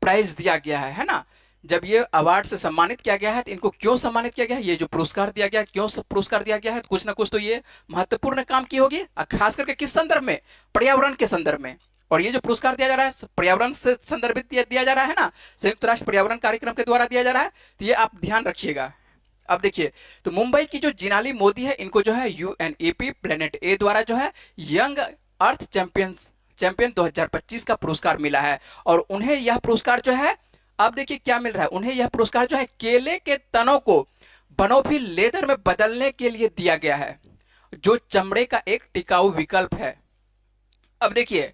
प्राइज दिया गया है ना, जब ये अवार्ड से सम्मानित किया गया है तो इनको क्यों सम्मानित किया गया है, ये जो पुरस्कार दिया गया, क्यों पुरस्कार दिया गया है, कुछ ना कुछ तो ये महत्वपूर्ण काम की होगी, खास करके किस संदर्भ में? पर्यावरण के संदर्भ में। और ये जो पुरस्कार दिया जा रहा है पर्यावरण से संदर्भित दिया जा रहा है ना, संयुक्त राष्ट्र पर्यावरण कार्यक्रम के द्वारा दिया जा रहा है, तो ये आप ध्यान रखिएगा। अब देखिए, तो मुंबई की जो जिनाली मोदी है, इनको जो है यूएनईपी प्लेनेट ए द्वारा जो है यंग अर्थ चैंपियन 2025 का पुरस्कार मिला है। और उन्हें यह पुरस्कार जो है, अब देखिए क्या मिल रहा है, उन्हें यह पुरस्कार जो है केले के तनों को बनोफी लेदर में बदलने के लिए दिया गया है, जो चमड़े का एक टिकाऊ विकल्प है। अब देखिए,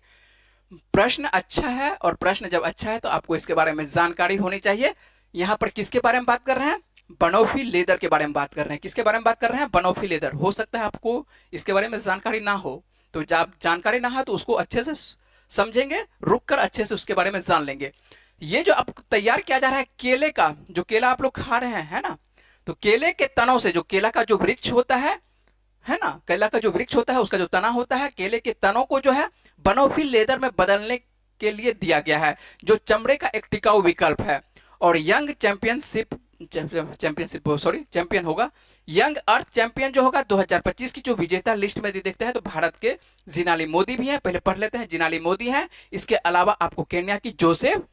प्रश्न अच्छा है, और प्रश्न जब अच्छा है तो आपको इसके बारे में जानकारी होनी चाहिए। यहां पर किसके बारे में बात कर रहे हैं? बनोफी लेदर के बारे में बात कर रहे हैं। किसके बारे में बात कर रहे हैं? बनोफी लेदर। हो सकता है आपको इसके बारे में जानकारी ना हो, तो जब जानकारी ना हो तो उसको अच्छे से समझेंगे, रुक कर अच्छे से उसके बारे में जान लेंगे। ये जो अब तैयार किया जा रहा है केले का, जो केला आप लोग खा रहे हैं, है ना, तो केले के तनों से, जो केला का जो वृक्ष होता है ना, केला का जो वृक्ष होता है उसका जो तना होता है, केले के तनों को जो है बनोफी लेदर में बदलने के लिए दिया गया है, जो चमड़े का एक टिकाऊ विकल्प है। और यंग चैंपियन होगा, यंग अर्थ चैंपियन जो होगा 2025 की जो विजेता लिस्ट में देखते हैं तो भारत के जिनाली मोदी भी हैं। पहले पढ़ लेते हैं, जिनाली मोदी हैं। इसके अलावा आपको केन्या की जोसेफ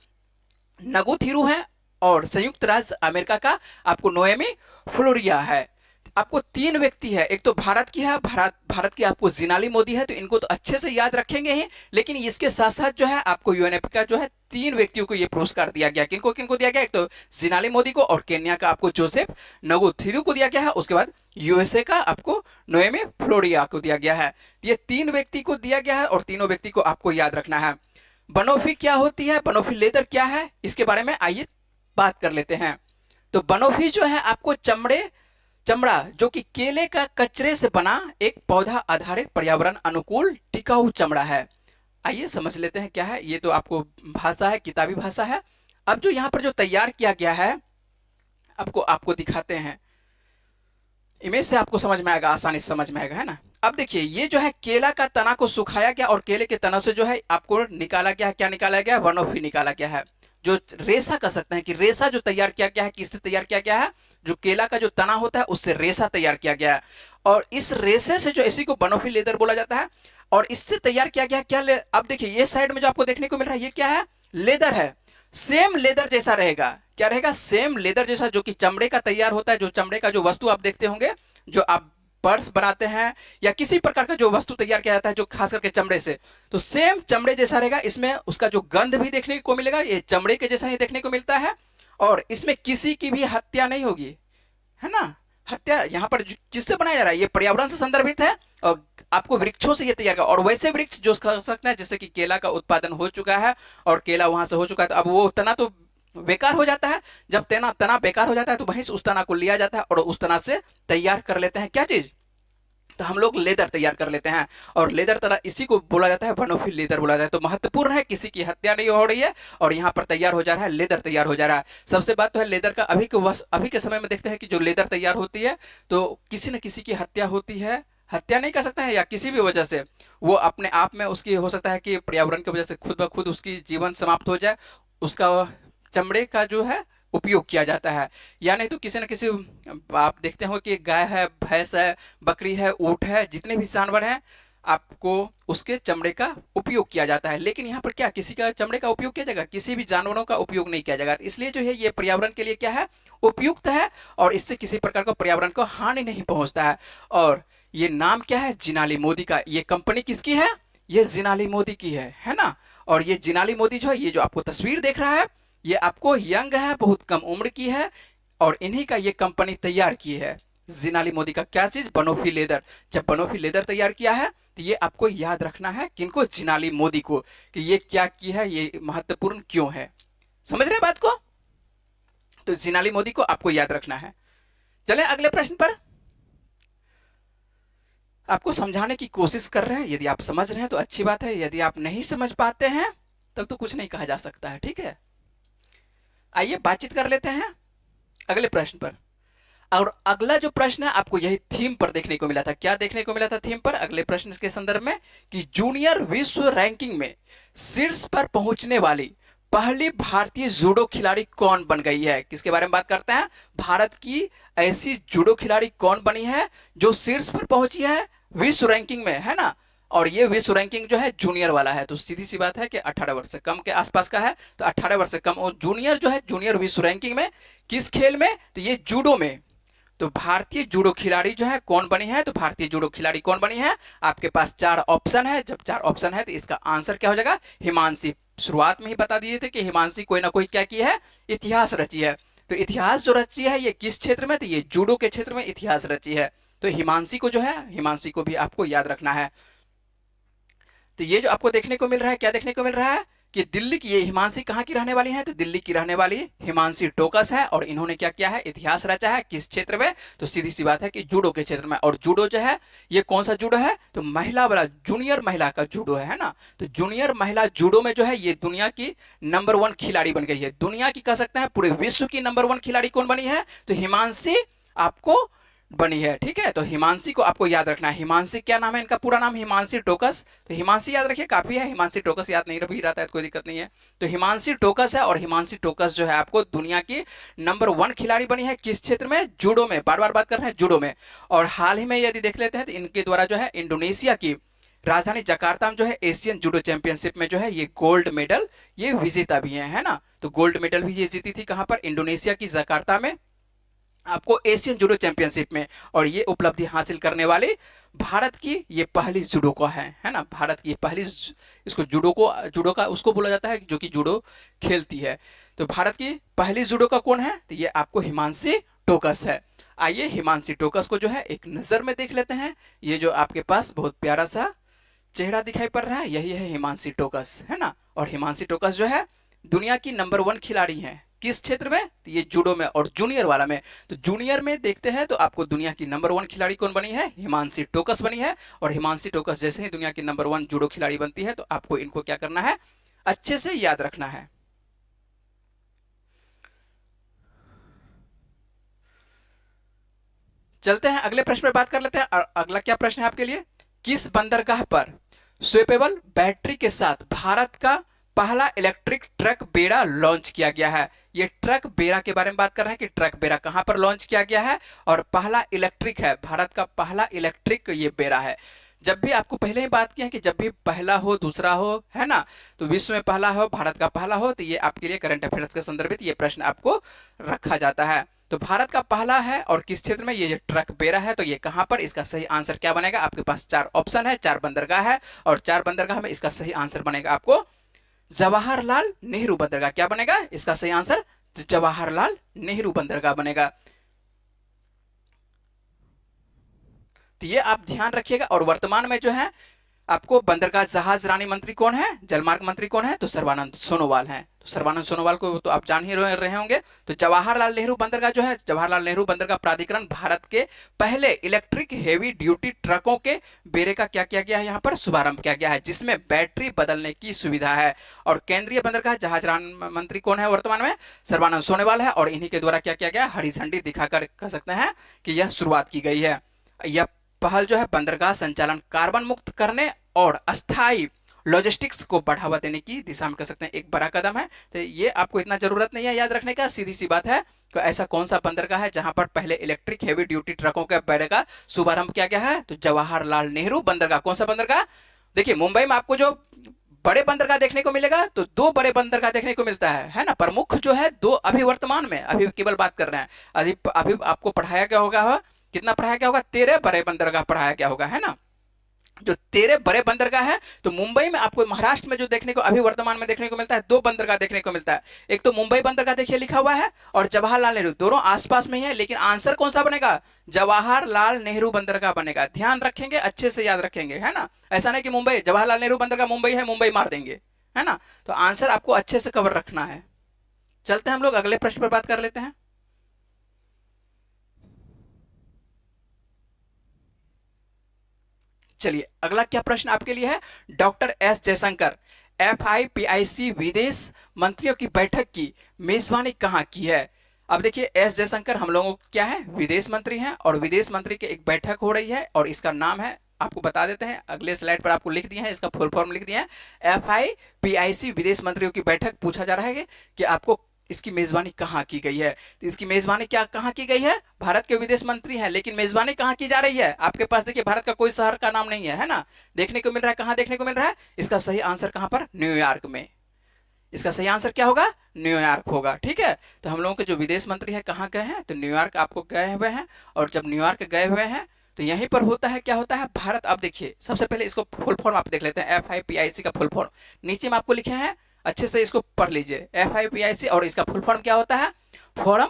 नगुथिरू हैं, और संयुक्त राज्य अमेरिका का आपको नोएमी फ्लोरिया है। आपको 3 व्यक्ति है, एक तो भारत की है, भारत की आपको जिनाली मोदी है, तो इनको तो अच्छे से याद रखेंगे ही, लेकिन इसके साथ साथ जो है आपको यूएनएफ का जो है 3 व्यक्तियों को ये पुरस्कार दिया गया। किनको किनको दिया गया? एक तो जिनाली मोदी को, और केन्या का आपको जोसेफ नगुथिरू को दिया गया है, उसके बाद यूएसए का आपको नोएमी फ्लोरिया को दिया गया है। ये 3 व्यक्ति को दिया गया है, और तीनों व्यक्ति को आपको याद रखना है। बनोफी क्या होती है, बनोफी लेदर क्या है, इसके बारे में आइए बात कर लेते हैं। तो बनोफी जो है आपको चमड़ा जो कि केले का कचरे से बना एक पौधा आधारित पर्यावरण अनुकूल टिकाऊ चमड़ा है। आइए समझ लेते हैं क्या है। ये तो आपको भाषा है, किताबी भाषा है। अब जो यहाँ पर जो तैयार किया गया है, आपको दिखाते हैं, इमेज से आपको समझ में आएगा, आसानी से समझ में आएगा, है ना। अब देखिए, ये जो है केला का तना को सुखाया गया, और केले के तना से जो है आपको निकाला गया, क्या निकाला गया? बनोफी निकाला गया है। जो रेशा कह सकते हैं कि रेशा जो तैयार किया गया है, किससे तैयार किया गया है? जो केला का जो तना होता है उससे रेशा तैयार किया गया है, और इस रेशे से जो इसी को बनोफी लेदर बोला जाता है, और इससे तैयार किया गया क्या? अब देखिए, ये साइड में जो आपको देखने को मिल रहा है, ये क्या है? लेदर है। सेम लेदर जैसा रहेगा। क्या रहेगा? सेम लेदर जैसा, जो कि चमड़े का तैयार होता है। जो चमड़े का जो वस्तु आप देखते होंगे, जो आप पर्स बनाते हैं या किसी प्रकार का जो वस्तु तैयार किया जाता है जो खास करके चमड़े से, तो सेम चमड़े जैसा रहेगा। इसमें उसका जो गंध भी देखने को मिलेगा, ये चमड़े के जैसा ही देखने को मिलता है, और इसमें किसी की भी हत्या नहीं होगी, है ना। हत्या यहाँ पर किससे बनाया जा रहा है? ये पर्यावरण से संदर्भित है, और आपको वृक्षों से ये तैयार कर, और वैसे वृक्ष जो कर सकते हैं, जैसे कि केला का उत्पादन हो चुका है और केला वहां से हो चुका है, तो अब वो तना तो बेकार हो जाता है। जब तना बेकार हो जाता है तो वहीं से उस तना को लिया जाता है, और उस तना से तैयार कर लेते हैं क्या चीज? तो हम लोग लेदर तैयार कर लेते हैं, और लेदर तरह इसी को बोला जाता है, बनोफी लेदर बोला जाता है। तो महत्वपूर्ण है, किसी की हत्या नहीं हो रही है, और यहाँ पर तैयार हो जा रहा है, लेदर तैयार हो जा रहा है। सबसे बात तो है लेदर का, अभी के समय में देखते हैं कि जो लेदर तैयार होती है तो किसी न किसी की हत्या होती है। हत्या नहीं कर सकता है, या किसी भी वजह से वो अपने आप में उसकी हो सकता है कि पर्यावरण की वजह से खुद ब खुद उसकी जीवन समाप्त हो जाए, उसका चमड़े का जो है उपयोग किया जाता है। या नहीं तो किसी न किसी, आप देखते हो कि गाय है, भैंस है, बकरी है, ऊंट है, जितने भी जानवर हैं, आपको उसके चमड़े का उपयोग किया जाता है। लेकिन यहाँ पर क्या किसी का चमड़े का उपयोग किया जाएगा? किसी भी जानवरों का उपयोग नहीं किया जाएगा। इसलिए जो है ये पर्यावरण के लिए क्या है? उपयुक्त है, और इससे किसी प्रकार का पर्यावरण को हानि नहीं पहुंचता है। और ये नाम क्या है? जिनाली मोदी का। ये कंपनी किसकी है? ये जिनाली मोदी की है ना। और ये जिनाली मोदी जो है, ये जो आपको तस्वीर देख रहा है, ये आपको यंग है, बहुत कम उम्र की है, और इन्हीं का ये कंपनी तैयार की है। जिनाली मोदी का क्या चीज? बनोफी लेदर। जब बनोफी लेदर तैयार किया है तो ये आपको याद रखना है, किनको? जिनाली मोदी को, कि ये क्या की है, ये महत्वपूर्ण क्यों है। समझ रहे बात को? तो जिनाली मोदी को आपको याद रखना है। चले अगले प्रश्न पर। आपको समझाने की कोशिश कर रहे हैं, यदि आप समझ रहे हैं तो अच्छी बात है, यदि आप नहीं समझ पाते हैं तब तो कुछ नहीं कहा जा सकता है, ठीक है। आइए बातचीत कर लेते हैं अगले प्रश्न पर। और अगला जो प्रश्न है आपको यही थीम पर देखने को मिला था। क्या देखने को मिला था थीम पर अगले प्रश्न के संदर्भ में? कि जूनियर विश्व रैंकिंग में शीर्ष पर पहुंचने वाली पहली भारतीय जूडो खिलाड़ी कौन बन गई है। किसके बारे में बात करते हैं? भारत की ऐसी जूडो खिलाड़ी कौन बनी है जो शीर्ष पर पहुंची है विश्व रैंकिंग में, है ना। और ये विश्व रैंकिंग जो है जूनियर वाला है, तो सीधी सी बात है कि 18 वर्ष से कम के आसपास का है, तो 18 वर्ष से कम। और जूनियर जो है, जूनियर विश्व रैंकिंग में किस खेल में? तो ये जूडो में। तो भारतीय जूडो खिलाड़ी जो है कौन बनी है, तो भारतीय जूडो खिलाड़ी कौन बनी है, आपके पास 4 ऑप्शन है। जब 4 ऑप्शन है तो इसका आंसर क्या हो जाएगा, हिमांशी। शुरुआत में ही बता दिए थे कि हिमांशी कोई ना कोई क्या की है, इतिहास रची है। तो इतिहास जो रची है ये किस क्षेत्र में, तो ये जूडो के क्षेत्र में इतिहास रची है। तो हिमांशी को जो है, हिमांशी को भी आपको याद रखना है। तो ये जो आपको देखने को मिल रहा है, क्या देखने को मिल रहा है कि दिल्ली की, ये हिमांशी कहाँ की रहने वाली है, तो दिल्ली की रहने वाली हिमांशी टोकस है। और इन्होंने क्या किया है, इतिहास रचा है किस क्षेत्र में, तो सीधी सी बात है कि जूडो के क्षेत्र में। और जूडो जो है ये कौन सा जूडो है, तो महिला वाला जूनियर महिला का जूडो है ना। तो जूनियर महिला जूडो में जो है ये दुनिया की नंबर 1 खिलाड़ी बन गई है। दुनिया की कह सकते हैं, पूरे विश्व की नंबर 1 खिलाड़ी कौन बनी है, तो हिमांशी आपको बनी है। ठीक है, तो हिमांशी को आपको याद रखना है। हिमांशी क्या नाम है इनका, पूरा नाम हिमांशी टोकस। तो हिमांशी याद रखिए, काफी है। हिमांशी टोकस याद नहीं भी रहता है तो कोई दिक्कत नहीं है। तो हिमांशी टोकस है, और हिमांशी टोकस जो है आपको दुनिया की नंबर 1 खिलाड़ी बनी है किस क्षेत्र में, जूडो में। बार बार बात कर रहे हैं जूडो में। और हाल ही में यदि देख लेते हैं तो इनके द्वारा जो है इंडोनेशिया की राजधानी जकार्ता में जो है एशियन जूडो चैंपियनशिप में जो है ये गोल्ड मेडल ये विजेता भी है ना। तो गोल्ड मेडल भी ये जीती थी कहां पर, इंडोनेशिया की जकार्ता में, आपको एशियन जूडो चैंपियनशिप में। और ये उपलब्धि हासिल करने वाले भारत की ये पहली जुडोका है ना। भारत की पहली, इसको जूडो का उसको बोला जाता है जो कि जूडो खेलती है। तो भारत की पहली जुडोका कौन है, तो ये आपको हिमांशी टोकस है। आइए हिमांशी टोकस को जो है एक नजर में देख लेते हैं। ये जो आपके पास बहुत प्यारा सा चेहरा दिखाई पड़ रहा है, यही है हिमांशी टोकस, है ना। और हिमांशी टोकस जो है दुनिया की नंबर 1 खिलाड़ी है किस क्षेत्र में, तो ये जूडो में और जूनियर वाला में। तो जूनियर में देखते हैं तो आपको दुनिया की नंबर 1 खिलाड़ी कौन बनी है, हिमांशी टोकस बनी है। और हिमांशी टोकस जैसे ही दुनिया की नंबर 1 जूडो खिलाड़ी बनती है तो आपको इनको क्या करना है, अच्छे से याद रखना है। चलते हैं अगले प्रश्न पर बात कर लेते हैं। अगला क्या प्रश्न है आपके लिए, किस बंदरगाह पर स्वेपेबल बैटरी के साथ भारत का पहला इलेक्ट्रिक ट्रक बेड़ा लॉन्च किया गया है। ये ट्रक बेड़ा के बारे में बात कर रहे हैं कि ट्रक बेड़ा कहां पर लॉन्च किया गया है, और पहला इलेक्ट्रिक है, भारत का पहला इलेक्ट्रिक ये बेड़ा है। जब भी आपको पहले ही बात किया है कि जब भी पहला हो दूसरा हो, है ना, तो विश्व में पहला हो, भारत का पहला हो, तो ये आपके लिए करंट अफेयर्स के संदर्भित ये प्रश्न आपको रखा जाता है। तो भारत का पहला है और किस क्षेत्र में, ये जो ट्रक बेड़ा है, तो ये कहां पर, इसका सही आंसर क्या बनेगा, आपके पास 4 ऑप्शन है, 4 बंदरगाह है। और 4 बंदरगाह में इसका सही आंसर बनेगा आपको जवाहरलाल नेहरू बंदरगाह। क्या बनेगा इसका सही आंसर, जवाहरलाल नेहरू बंदरगाह बनेगा। तो ये आप ध्यान रखिएगा। और वर्तमान में जो है आपको बंदरगाह जहाज रानी मंत्री कौन है, जलमार्ग मंत्री कौन है, तो सर्बानंद सोनोवाल है। तो सर्बानंद सोनोवाल को तो आप जान ही रहे होंगे। तो जवाहरलाल नेहरू बंदरगाह जो है, जवाहरलाल नेहरू बंदरगाह प्राधिकरण भारत के पहले इलेक्ट्रिक हेवी ड्यूटी ट्रकों के बेड़े का क्या किया गया है, यहाँ पर शुभारंभ किया गया है, जिसमें बैटरी बदलने की सुविधा है। और केंद्रीय बंदरगाह जहाज रानी मंत्री कौन है वर्तमान में, सर्बानंद सोनोवाल है। और इन्हीं के द्वारा क्या किया गया, हरी झंडी दिखाकर कह सकते हैं कि यह शुरुआत की गई है। यह पहल जो है बंदरगाह संचालन कार्बन मुक्त करने और अस्थायी लॉजिस्टिक्स को बढ़ावा देने की दिशा में कह सकते हैं एक बड़ा कदम है। तो ये आपको इतना जरूरत नहीं है याद रखने का, सीधी सी बात है। तो ऐसा कौन सा बंदरगाह है जहां पर पहले इलेक्ट्रिक हेवी ड्यूटी ट्रकों के बेड़े का शुभारंभ किया गया है, तो जवाहरलाल नेहरू बंदरगाह। कौन सा बंदरगाह, देखिए मुंबई में आपको जो बड़े बंदरगाह देखने को मिलेगा, तो 2 बड़े बंदरगाह देखने को मिलता है ना। प्रमुख जो है 2 अभी वर्तमान में, अभी केवल बात कर रहे हैं, अभी आपको पढ़ाया क्या होगा, कितना पढ़ाया गया होगा, 13 बड़े बंदरगाह पढ़ाया गया होगा, है ना। जो 13 बड़े बंदरगाह है, तो मुंबई में आपको महाराष्ट्र में जो देखने को अभी वर्तमान में देखने को मिलता है, 2 बंदरगाह देखने को मिलता है। एक तो मुंबई बंदरगाह देखिए लिखा हुआ है, और जवाहरलाल नेहरू, दोनों आसपास में ही है, लेकिन आंसर कौन सा बनेगा, जवाहरलाल नेहरू बंदरगाह बनेगा। ध्यान रखेंगे, अच्छे से याद रखेंगे, है ना। ऐसा नहीं कि मुंबई जवाहरलाल नेहरू बंदरगाह मुंबई है, मुंबई मार देंगे, है ना। तो आंसर आपको अच्छे से कवर रखना है। चलते हैं हम लोग अगले प्रश्न पर बात कर लेते हैं। चलिए अगला क्या प्रश्न आपके लिए है, डॉक्टर एस जयशंकर FIPIC विदेश मंत्रियों की बैठक की मेजबानी कहां की है। अब देखिए एस जयशंकर हम लोगों को क्या है, विदेश मंत्री हैं, और विदेश मंत्री की एक बैठक हो रही है, और इसका नाम है, आपको बता देते हैं, अगले स्लाइड पर आपको लिख दिए हैं, इसका फुल फॉर्म लिख दिए हैं, FIPIC विदेश मंत्रियों की बैठक। पूछा जा रहा है कि आपको इसकी मेजबानी कहाँ की गई है, तो इसकी मेजबानी क्या कहाँ की गई है, भारत के विदेश मंत्री हैं, लेकिन मेजबानी कहाँ की जा रही है, आपके पास देखिए भारत का कोई शहर का नाम नहीं है ना, देखने को मिल रहा है, कहाँ देखने को मिल रहा है, इसका सही आंसर कहाँ पर, न्यूयॉर्क में। इसका सही आंसर क्या होगा? न्यूयॉर्क होगा। ठीक है, तो हम लोगों के जो विदेश मंत्री है कहाँ गए हैं? तो न्यूयॉर्क आपको गए हुए हैं। और जब न्यूयॉर्क गए हुए हैं तो यहीं पर होता है, क्या होता है, भारत। अब देखिए, सबसे पहले इसको फुल फॉर्म आप देख लेते हैं, FIPIC का फुल फॉर्म नीचे में आपको लिखे हैं, अच्छे से इसको पढ़ लीजिए। FIPIC और इसका फुल फॉर्म क्या होता है? Forum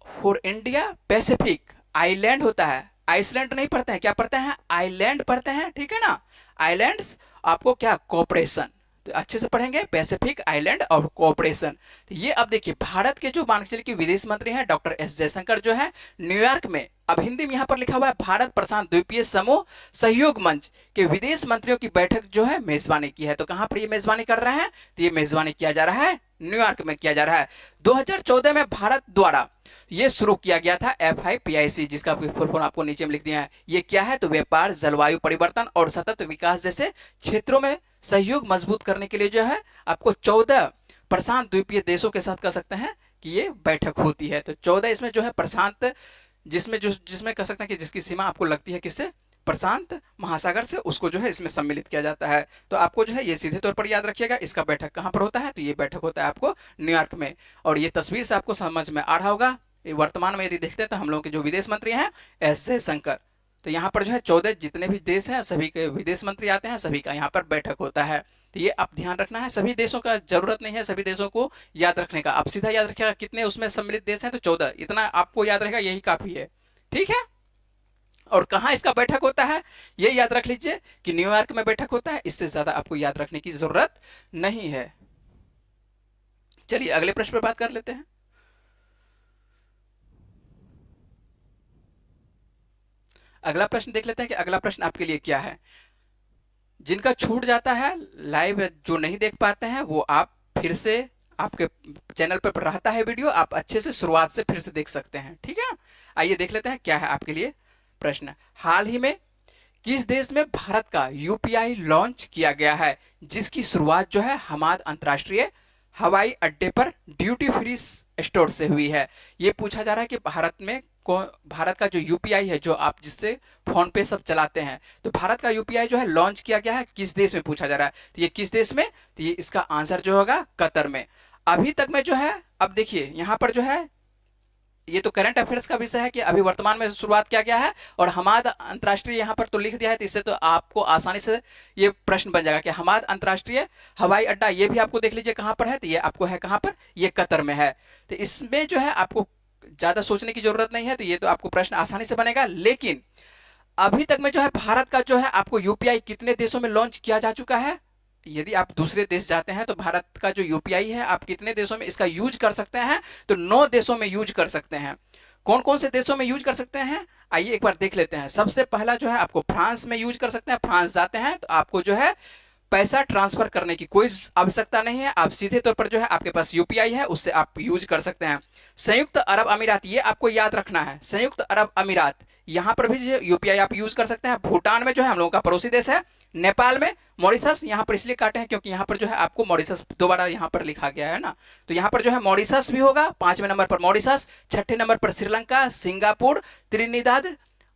for India Pacific island होता है। आइसलैंड नहीं पढ़ते हैं, क्या पढ़ते हैं? आइलैंड पढ़ते हैं। ठीक है ना, आइलैंड्स आपको क्या, कोऑपरेशन। तो अच्छे से पढ़ेंगे, पैसिफिक आइलैंड और कोऑपरेशन। तो ये अब देखिए, भारत के जो मान के चलिए कि विदेश मंत्री हैं डॉक्टर एस जयशंकर जो है न्यूयॉर्क में, अब हिंदी में यहाँ पर लिखा हुआ है भारत प्रशांत द्वीपीय समूह सहयोग मंच के विदेश मंत्रियों की बैठक जो है मेजबानी की है। तो कहां पर ये मेजबानी कर रहे हैं? तो ये मेजबानी किया जा रहा है न्यूयॉर्क में किया जा रहा है। 2014 में भारत द्वारा ये शुरू किया गया था FIPIC, जिसका फुल फॉर्म आपको नीचे में लिख दिया है। ये क्या है? तो व्यापार, जलवायु परिवर्तन और सतत विकास जैसे क्षेत्रों में सहयोग मजबूत करने के लिए जो है आपको 14 प्रशांत द्वीपीय देशों के साथ कह सकते हैं कि ये बैठक होती है। तो 14 इसमें जो है प्रशांत, जिसमें कह सकते हैं कि जिसकी सीमा आपको लगती है किससे? प्रशांत महासागर से, उसको जो है इसमें सम्मिलित किया जाता है। तो आपको जो है ये सीधे तौर पर याद रखिएगा, इसका बैठक कहां पर होता है? तो ये बैठक होता है आपको न्यूयॉर्क में। और ये तस्वीर से आपको समझ में आ रहा होगा, वर्तमान में यदि देखते हैं तो हम लोग के जो विदेश मंत्री हैं एस जयशंकर, तो यहाँ पर जो है 14 जितने भी देश हैं सभी के विदेश मंत्री आते हैं, सभी का यहाँ पर बैठक होता है। तो ये आप ध्यान रखना है, सभी देशों का जरूरत नहीं है सभी देशों को याद रखने का, आप सीधा याद रखिएगा कितने उसमें सम्मिलित देश हैं, तो 14, इतना आपको याद रहेगा, यही काफी है। ठीक है, और कहां इसका बैठक होता है ये याद रख लीजिए कि न्यूयॉर्क में बैठक होता है, इससे ज्यादा आपको याद रखने की जरूरत नहीं है। चलिए अगले प्रश्न पर बात कर लेते हैं। अगला प्रश्न देख लेते हैं कि अगला प्रश्न आपके लिए क्या है। जिनका छूट जाता है लाइव, जो नहीं देख पाते हैं वो आप फिर से, आपके चैनल पर रहता है वीडियो, आप अच्छे से शुरुआत से फिर से देख सकते हैं। ठीक है, आइए देख लेते हैं क्या है आपके लिए प्रश्न। हाल ही में किस देश में भारत का UPI लॉन्च किया गया है, जिसकी शुरुआत जो है हमाद अंतर्राष्ट्रीय हवाई अड्डे पर ड्यूटी फ्री स्टोर से हुई है। ये पूछा जा रहा है कि भारत का जो UPI है, जो आप जिससे फोन पे सब चलाते हैं, तो भारत का UPI जो है लॉन्च किया गया है किस देश में, पूछा जा रहा है। तो ये किस देश में? तो ये इसका आंसर जो होगा कतर में। अभी तक में जो है, अब देखिए यहाँ पर जो है, ये तो करंट अफेयर्स का विषय है कि अभी वर्तमान में शुरुआत किया गया है, और हमाद अंतर्राष्ट्रीय यहाँ पर तो लिख दिया है, तो इससे तो आपको आसानी से ये प्रश्न बन जाएगा कि हमाद अंतर्राष्ट्रीय हवाई अड्डा, ये भी आपको देख लीजिए कहां पर है। तो ये आपको है कहां पर? ये कतर में है। तो इसमें जो है आपको ज्यादा सोचने की जरूरत नहीं है, तो ये तो आपको प्रश्न आसानी से बनेगा। लेकिन अभी तक में जो है भारत का जो है आपको UPI कितने देशों में लॉन्च किया जा चुका है? यदि आप दूसरे देश जाते हैं तो भारत का जो UPI है आप कितने देशों में इसका यूज कर सकते हैं? तो 9 देशों में यूज कर सकते हैं। कौन कौन से देशों में यूज कर सकते हैं? आइए एक बार देख लेते हैं। सबसे पहला जो है आपको फ्रांस में यूज कर सकते हैं। फ्रांस जाते हैं तो आपको जो है पैसा ट्रांसफर करने की कोई आवश्यकता नहीं है, आप सीधे तौर पर जो है आपके पास UPI है उससे आप यूज कर सकते हैं। संयुक्त अरब अमीरात, ये आपको याद रखना है, संयुक्त अरब अमीरात, यहाँ पर भी जो UPI आप यूज कर सकते हैं। भूटान में जो है हम लोगों का पड़ोसी देश है, नेपाल में, मॉरिशस, यहाँ पर इसलिए काटे हैं क्योंकि यहाँ पर जो है आपको मॉरिशस दोबारा यहाँ पर लिखा गया है ना, तो यहाँ पर जो है मॉरिशस भी होगा, 5वें नंबर पर मॉरिशस, 6ठे नंबर पर श्रीलंका, सिंगापुर, त्रिनिदाद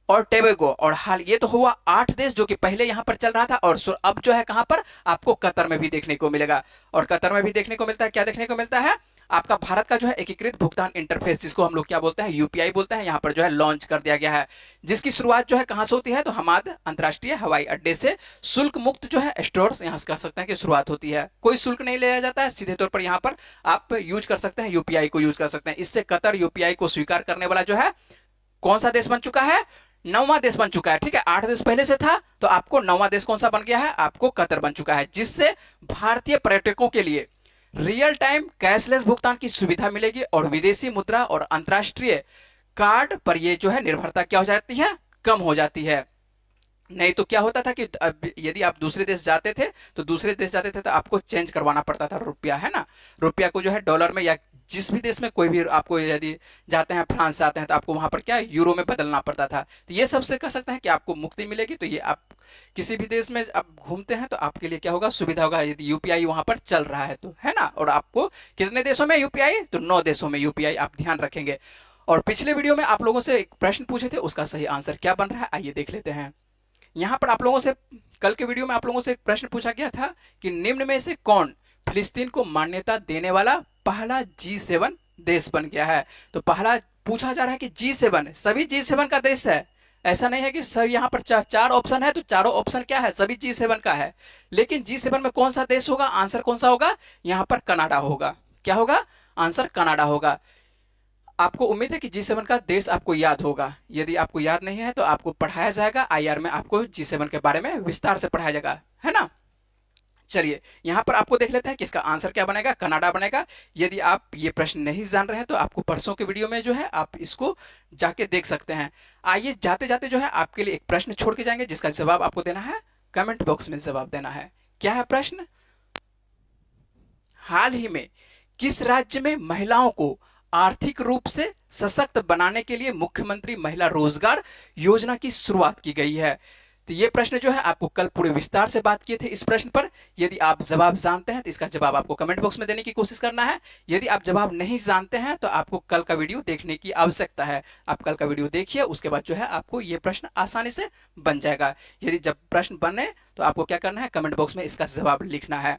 और टेबेगो। और हाल ये तो हुआ 8 देश जो कि पहले यहाँ पर चल रहा था, और अब जो है कहां पर आपको कतर में भी देखने को मिलेगा। और कतर में भी देखने को मिलता है, क्या देखने को मिलता है? आपका भारत का जो है एकीकृत भुगतान इंटरफेस, जिसको हम लोग क्या बोलते हैं? UPI बोलते हैं, यहाँ पर जो है लॉन्च कर दिया गया है, जिसकी शुरुआत जो है कहां से होती है? तो हमाद अंतर्राष्ट्रीय हवाई अड्डे से शुल्क मुक्त जो है स्टोर्स, यहाँ से कह सकते हैं कि शुरुआत होती है। कोई शुल्क नहीं लिया जाता है, सीधे तौर पर यहाँ पर आप यूज कर सकते हैं, UPI को यूज कर सकते हैं। इससे कतर UPI को स्वीकार करने वाला जो है कौन सा देश बन चुका है? 9वां देश बन चुका है। ठीक है, 8 देश पहले से था, तो आपको 9वां देश कौन सा बन गया है? आपको कतर बन चुका है, जिससे भारतीय पर्यटकों के लिए रियल टाइम कैशलेस भुगतान की सुविधा मिलेगी, और विदेशी मुद्रा और अंतर्राष्ट्रीय कार्ड पर ये जो है निर्भरता क्या हो जाती है? कम हो जाती है। नहीं तो क्या होता था कि यदि आप दूसरे देश जाते थे तो आपको चेंज करवाना पड़ता था रुपया, है ना, रुपया को जो है डॉलर में, या जिस भी देश में कोई भी आपको यदि जाते हैं, फ्रांस जाते हैं, तो आपको वहां पर क्या यूरो में बदलना पड़ता था। तो ये सबसे कह सकते हैं कि आपको मुक्ति मिलेगी। तो ये आप किसी भी देश में आप घूमते हैं तो आपके लिए क्या होगा? सुविधा होगा, यदि UPI वहां पर चल रहा है तो, है ना। और आपको कितने देशों में UPI? तो 9 देशों में UPI, आप ध्यान रखेंगे। और पिछले वीडियो में आप लोगों से एक प्रश्न पूछे थे, उसका सही आंसर क्या बन रहा है आइए देख लेते हैं। यहाँ पर आप लोगों से, कल के वीडियो में आप लोगों से एक प्रश्न पूछा गया था कि निम्न में से कौन फिलिस्तीन को मान्यता देने वाला पहला G7 देश बन गया है। तो पहला पूछा जा रहा है कि G7 सभी G7 का देश है, ऐसा नहीं है कि सब यहाँ पर चार ऑप्शन है तो चारों ऑप्शन क्या है, सभी G7 का है। लेकिन G7 में कौन सा देश होगा, आंसर कौन सा होगा, यहाँ पर कनाडा होगा। क्या होगा, आंसर कनाडा होगा। आपको उम्मीद है कि G7 का देश आपको याद होगा। यदि आपको याद नहीं है तो आपको पढ़ाया जाएगा, IR में आपको G7 के बारे में विस्तार से पढ़ाया जाएगा, है ना। चलिए यहाँ पर आपको देख लेते हैं कि इसका आंसर क्या बनेगा, कनाडा बनेगा। यदि आप ये प्रश्न नहीं जान रहे हैं तो आपको परसों के वीडियो में जो है आप इसको जाके देख सकते हैं। आइए जाते जाते जो है आपके लिए एक प्रश्न छोड़ के जाएंगे जिसका जवाब आपको देना है, कमेंट बॉक्स में जवाब देना है। क्या है प्रश्न, हाल ही में किस राज्य में महिलाओं को आर्थिक रूप से सशक्त बनाने के लिए मुख्यमंत्री महिला रोजगार योजना की शुरुआत की गई है। तो ये प्रश्न जो है आपको कल पूरे विस्तार से बात किए थे इस प्रश्न पर। यदि आप जवाब जानते हैं तो इसका जवाब आपको कमेंट बॉक्स में देने की कोशिश करना है। यदि आप जवाब नहीं जानते हैं तो आपको कल का वीडियो देखने की आवश्यकता है। आप कल का वीडियो देखिए, उसके बाद जो है आपको ये प्रश्न आसानी से बन जाएगा। यदि जब प्रश्न बने तो आपको क्या करना है, कमेंट बॉक्स में इसका जवाब लिखना है।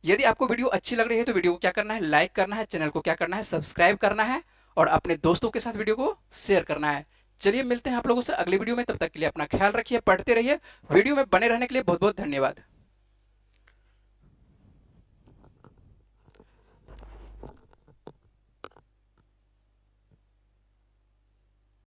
यदि आपको वीडियो अच्छी लग रही है तो वीडियो को क्या करना है, लाइक करना है, चैनल को क्या करना है, सब्सक्राइब करना है और अपने दोस्तों के साथ वीडियो को शेयर करना है। चलिए मिलते हैं आप लोगों से अगले वीडियो में, तब तक के लिए अपना ख्याल रखिए, पढ़ते रहिए। वीडियो में बने रहने के लिए बहुत बहुत धन्यवाद।